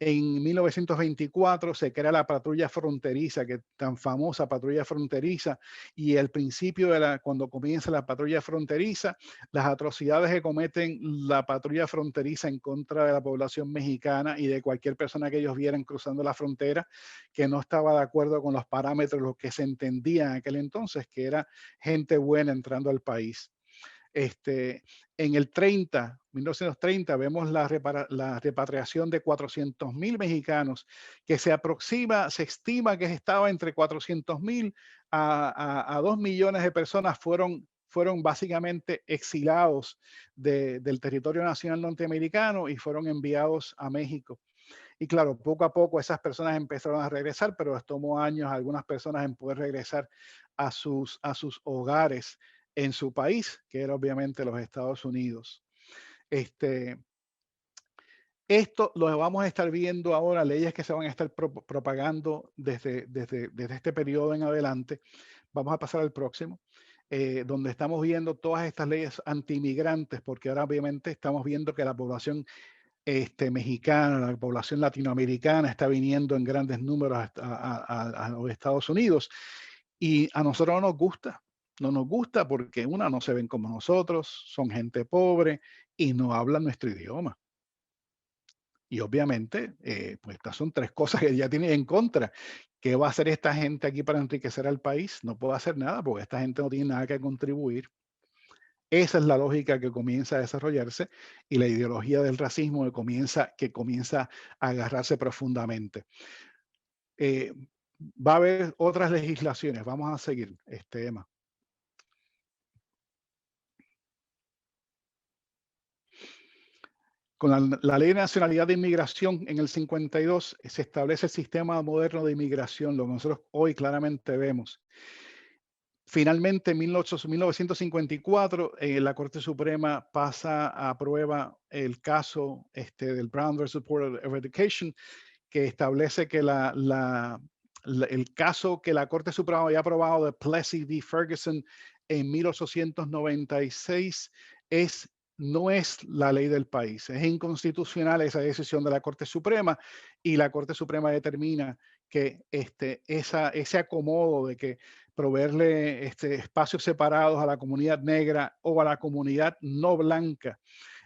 En 1924 se crea la patrulla fronteriza, que tan famosa patrulla fronteriza, y al principio cuando comienza la patrulla fronteriza, las atrocidades que cometen la patrulla fronteriza en contra de la población mexicana y de cualquier persona que ellos vieran cruzando la frontera que no estaba de acuerdo con los parámetros, lo que se entendía en aquel entonces, que era gente buena entrando al país. En el 1930, vemos la repatriación de 400,000 mexicanos, que se estima que estaba entre 400,000 a 2 millones de personas fueron básicamente exilados del territorio nacional norteamericano y fueron enviados a México. Y claro, poco a poco esas personas empezaron a regresar, pero les tomó años a algunas personas en poder regresar a sus hogares en su país, que era obviamente los Estados Unidos. Esto lo vamos a estar viendo ahora, leyes que se van a estar propagando desde este periodo en adelante. Vamos a pasar al próximo, donde estamos viendo todas estas leyes anti-inmigrantes, porque ahora obviamente estamos viendo que la población mexicana, la población latinoamericana está viniendo en grandes números a los Estados Unidos, y a nosotros no nos gusta. No nos gusta porque no se ven como nosotros, son gente pobre y no hablan nuestro idioma. Y obviamente, pues estas son tres cosas que ya tienen en contra. ¿Qué va a hacer esta gente aquí para enriquecer al país? No puede hacer nada porque esta gente no tiene nada que contribuir. Esa es la lógica que comienza a desarrollarse y la ideología del racismo que comienza a agarrarse profundamente. Va a haber otras legislaciones. Vamos a seguir este tema. Con la Ley de Nacionalidad de Inmigración en el 52 se establece el sistema moderno de inmigración, lo que nosotros hoy claramente vemos. Finalmente, en 1954, la Corte Suprema aprueba el caso del Brown versus Board of Education, que establece que el caso que la Corte Suprema había aprobado de Plessy v. Ferguson en 1896 no es la ley del país. Es inconstitucional esa decisión de la Corte Suprema, y la Corte Suprema determina que ese acomodo de que proveerle espacios separados a la comunidad negra o a la comunidad no blanca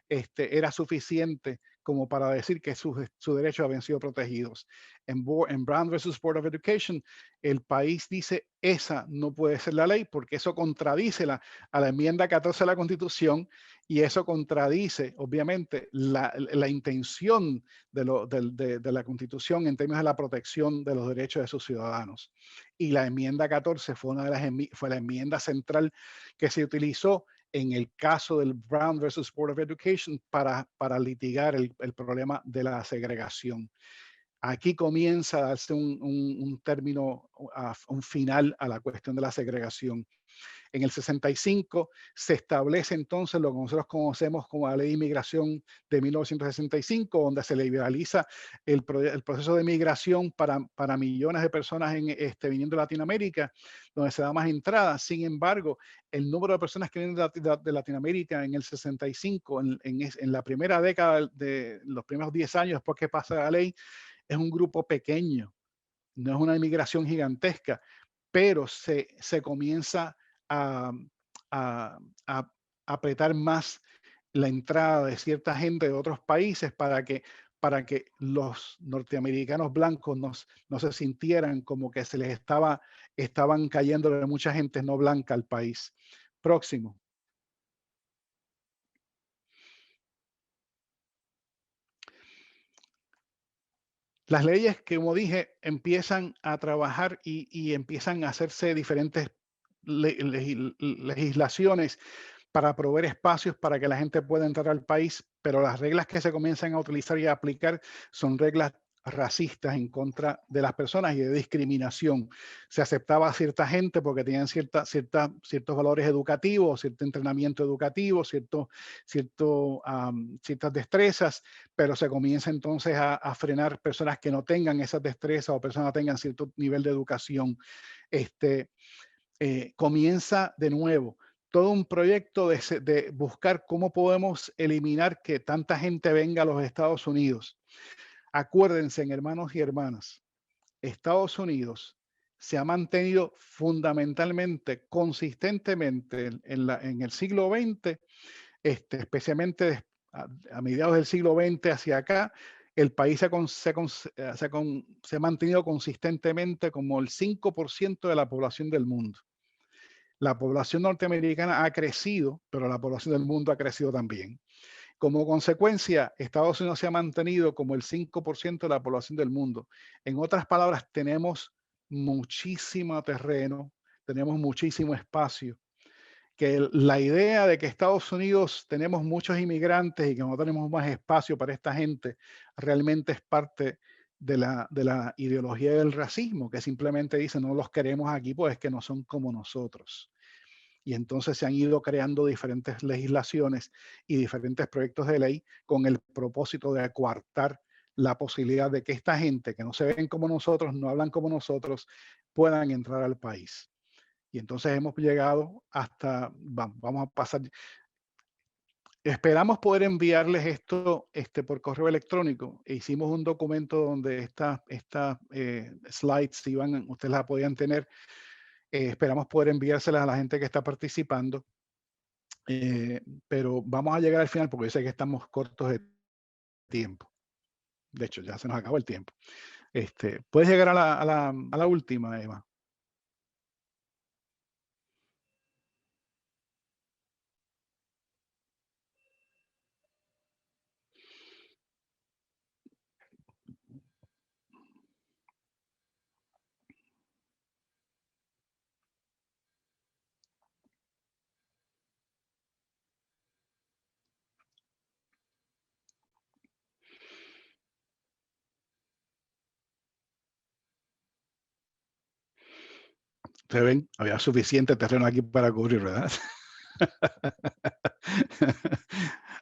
era suficiente como para decir que sus derechos habían sido protegidos. En Brown versus Board of Education, el país dice esa no puede ser la ley porque eso contradice a la enmienda 14 de la Constitución, y eso contradice obviamente la intención de la Constitución en términos de la protección de los derechos de sus ciudadanos. Y la enmienda 14 fue fue la enmienda central que se utilizó en el caso del Brown versus Board of Education para litigar el problema de la segregación. Aquí comienza a darse un término, un final a la cuestión de la segregación. En el 65 se establece entonces lo que nosotros conocemos como la Ley de Inmigración de 1965, donde se liberaliza el proceso de migración para millones de personas viniendo de Latinoamérica, donde se da más entrada. Sin embargo, el número de personas que vienen de Latinoamérica en el 65, en la primera década de los primeros 10 años después que pasa la ley, es un grupo pequeño, no es una inmigración gigantesca, pero se comienza a apretar más la entrada de cierta gente de otros países para que los norteamericanos blancos no se sintieran como que se les estaban cayendo de mucha gente no blanca al país. Próximo. Las leyes que, como dije, empiezan a trabajar y empiezan a hacerse diferentes legislaciones para proveer espacios para que la gente pueda entrar al país, pero las reglas que se comienzan a utilizar y a aplicar son reglas racistas en contra de las personas y de discriminación. Se aceptaba a cierta gente porque tenían ciertos valores educativos, cierto entrenamiento educativo, ciertas destrezas, pero se comienza entonces a frenar personas que no tengan esas destrezas o personas que tengan cierto nivel de educación. Comienza de nuevo todo un proyecto de buscar cómo podemos eliminar que tanta gente venga a los Estados Unidos. Acuérdense, hermanos y hermanas, Estados Unidos se ha mantenido fundamentalmente, consistentemente en el siglo XX, especialmente a mediados del siglo XX hacia acá, el país se ha mantenido consistentemente como el 5% de la población del mundo. La población norteamericana ha crecido, pero la población del mundo ha crecido también. Como consecuencia, Estados Unidos se ha mantenido como el 5% de la población del mundo. En otras palabras, tenemos muchísimo terreno, tenemos muchísimo espacio. Que la idea de que Estados Unidos tenemos muchos inmigrantes y que no tenemos más espacio para esta gente realmente es parte de la ideología del racismo, que simplemente dice no los queremos aquí, pues es que no son como nosotros. Y entonces se han ido creando diferentes legislaciones y diferentes proyectos de ley con el propósito de coartar la posibilidad de que esta gente que no se ven como nosotros, no hablan como nosotros, puedan entrar al país. Y entonces hemos llegado hasta, vamos a pasar, esperamos poder enviarles esto por correo electrónico. E hicimos un documento donde estas slides ustedes las podían tener. Esperamos poder enviárselas a la gente que está participando. Pero vamos a llegar al final porque yo sé que estamos cortos de tiempo. De hecho, ya se nos acabó el tiempo. ¿Puedes llegar a la última, Eva? Se ven, había suficiente terreno aquí para cubrir, ¿verdad?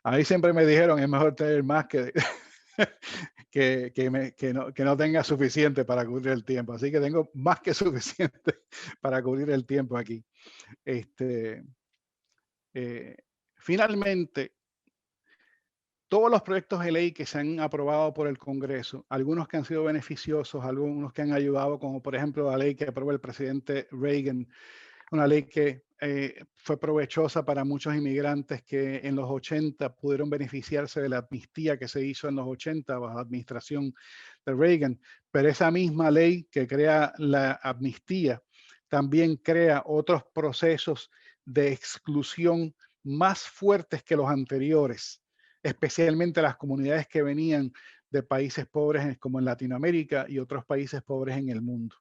A mí siempre me dijeron, es mejor tener más que no tenga suficiente para cubrir el tiempo. Así que tengo más que suficiente para cubrir el tiempo aquí. Finalmente, todos los proyectos de ley que se han aprobado por el Congreso, algunos que han sido beneficiosos, algunos que han ayudado, como por ejemplo la ley que aprobó el presidente Reagan, una ley que fue provechosa para muchos inmigrantes que en los 80 pudieron beneficiarse de la amnistía que se hizo en los 80 bajo la administración de Reagan. Pero esa misma ley que crea la amnistía también crea otros procesos de exclusión más fuertes que los anteriores, especialmente las comunidades que venían de países pobres como en Latinoamérica y otros países pobres en el mundo.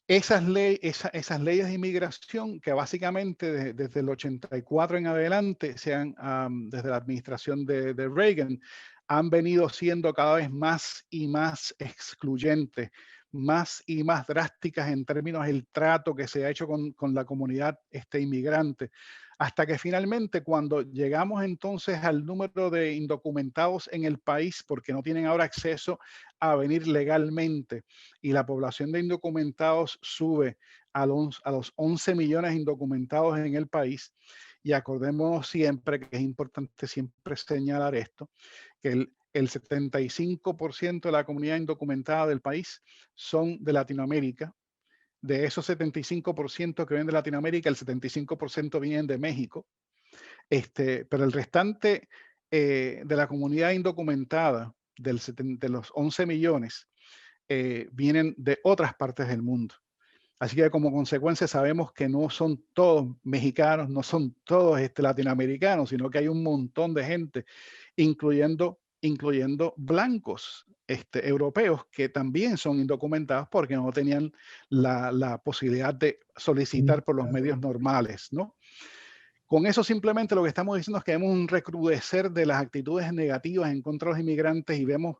Esas leyes de inmigración que básicamente desde el 84 en adelante, desde la administración de Reagan, han venido siendo cada vez más y más excluyentes, más y más drásticas en términos del trato que se ha hecho con la comunidad inmigrante. Hasta que finalmente cuando llegamos entonces al número de indocumentados en el país, porque no tienen ahora acceso a venir legalmente, y la población de indocumentados sube a los 11 millones de indocumentados en el país, y acordémonos siempre que es importante siempre señalar esto, que el 75% de la comunidad indocumentada del país son de Latinoamérica. De esos 75% que vienen de Latinoamérica, el 75% vienen de México. Pero el restante de la comunidad indocumentada, de los 11 millones, vienen de otras partes del mundo. Así que como consecuencia sabemos que no son todos mexicanos, no son todos latinoamericanos, sino que hay un montón de gente, incluyendo blancos europeos que también son indocumentados porque no tenían la posibilidad de solicitar por los medios normales, ¿no? Con eso simplemente lo que estamos diciendo es que vemos un recrudecer de las actitudes negativas en contra de los inmigrantes y vemos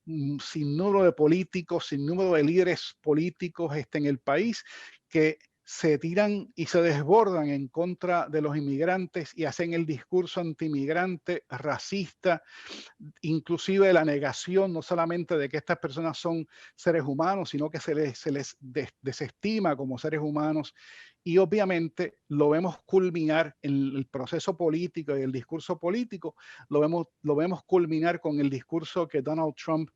sin número de políticos, sin número de líderes políticos en el país que se tiran y se desbordan en contra de los inmigrantes y hacen el discurso antimigrante, racista, inclusive la negación no solamente de que estas personas son seres humanos, sino que se les desestima como seres humanos Y obviamente lo vemos culminar en el proceso político y el discurso político, lo vemos culminar con el discurso que Donald Trump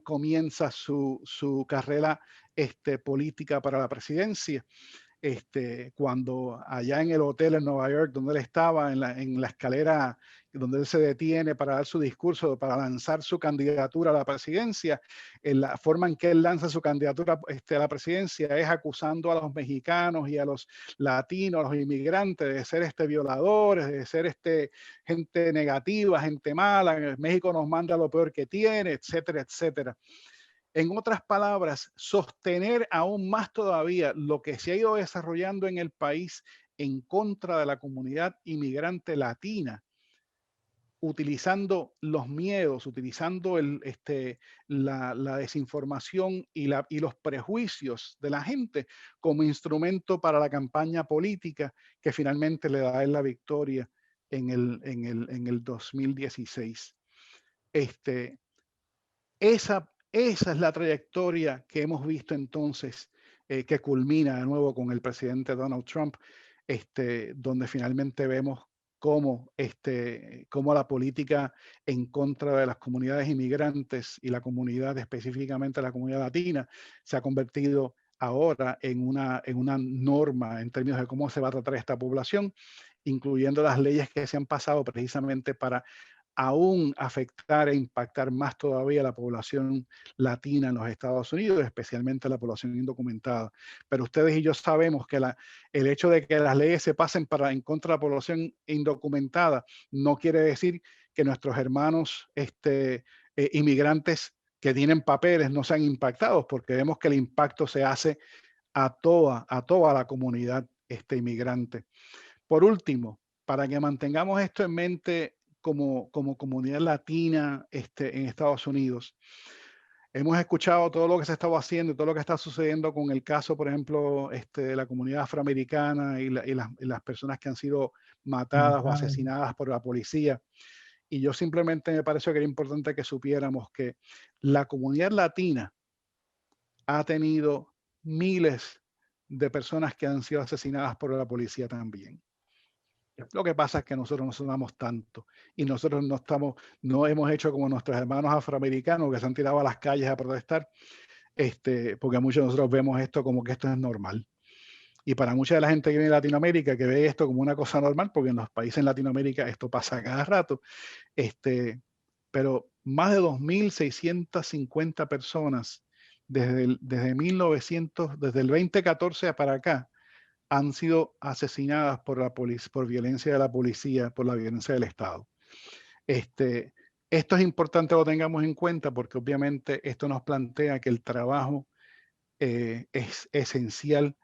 comienza su carrera política para la presidencia. Cuando allá en el hotel en Nueva York, donde él estaba, en la escalera donde él se detiene para dar su discurso, para lanzar su candidatura a la presidencia, en la forma en que él lanza su candidatura a la presidencia es acusando a los mexicanos y a los latinos, a los inmigrantes de ser violadores, de ser gente negativa, gente mala, México nos manda lo peor que tiene, etcétera, etcétera. En otras palabras, sostener aún más todavía lo que se ha ido desarrollando en el país en contra de la comunidad inmigrante latina, utilizando los miedos, utilizando la desinformación y los prejuicios de la gente como instrumento para la campaña política que finalmente le da a él la victoria en el 2016. Esa es la trayectoria que hemos visto entonces, que culmina de nuevo con el presidente Donald Trump, donde finalmente vemos cómo la política en contra de las comunidades inmigrantes y la comunidad, específicamente la comunidad latina, se ha convertido ahora en una norma en términos de cómo se va a tratar esta población, incluyendo las leyes que se han pasado precisamente para aún afectar e impactar más todavía a la población latina en los Estados Unidos, especialmente la población indocumentada. Pero ustedes y yo sabemos que el hecho de que las leyes se pasen en contra de la población indocumentada no quiere decir que nuestros hermanos inmigrantes que tienen papeles no sean impactados, porque vemos que el impacto se hace a toda la comunidad inmigrante. Por último, para que mantengamos esto en mente como comunidad latina en Estados Unidos, hemos escuchado todo lo que se estaba haciendo, todo lo que está sucediendo con el caso, por ejemplo, de la comunidad afroamericana y las personas que han sido matadas o asesinadas por la policía. Y yo simplemente me pareció que era importante que supiéramos que la comunidad latina ha tenido miles de personas que han sido asesinadas por la policía también. Lo que pasa es que nosotros no sonamos tanto y nosotros no hemos hecho como nuestros hermanos afroamericanos que se han tirado a las calles a protestar, porque muchos de nosotros vemos esto como que esto es normal. Y para mucha de la gente que viene de Latinoamérica, que ve esto como una cosa normal, porque en los países en Latinoamérica esto pasa cada rato, pero más de 2.650 personas desde el 2014 para acá han sido asesinadas por violencia de la policía, por la violencia del Estado. Esto es importante que lo tengamos en cuenta porque obviamente esto nos plantea que el trabajo es esencial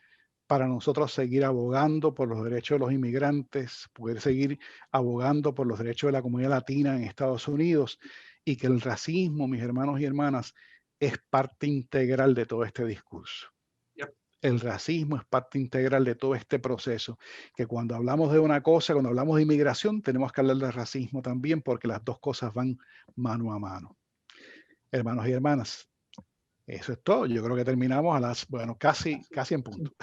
para nosotros seguir abogando por los derechos de los inmigrantes, poder seguir abogando por los derechos de la comunidad latina en Estados Unidos y que el racismo, mis hermanos y hermanas, es parte integral de todo este discurso. El racismo es parte integral de todo este proceso, que cuando hablamos de una cosa, cuando hablamos de inmigración, tenemos que hablar de racismo también, porque las dos cosas van mano a mano. Hermanos y hermanas, eso es todo. Yo creo que terminamos casi en punto.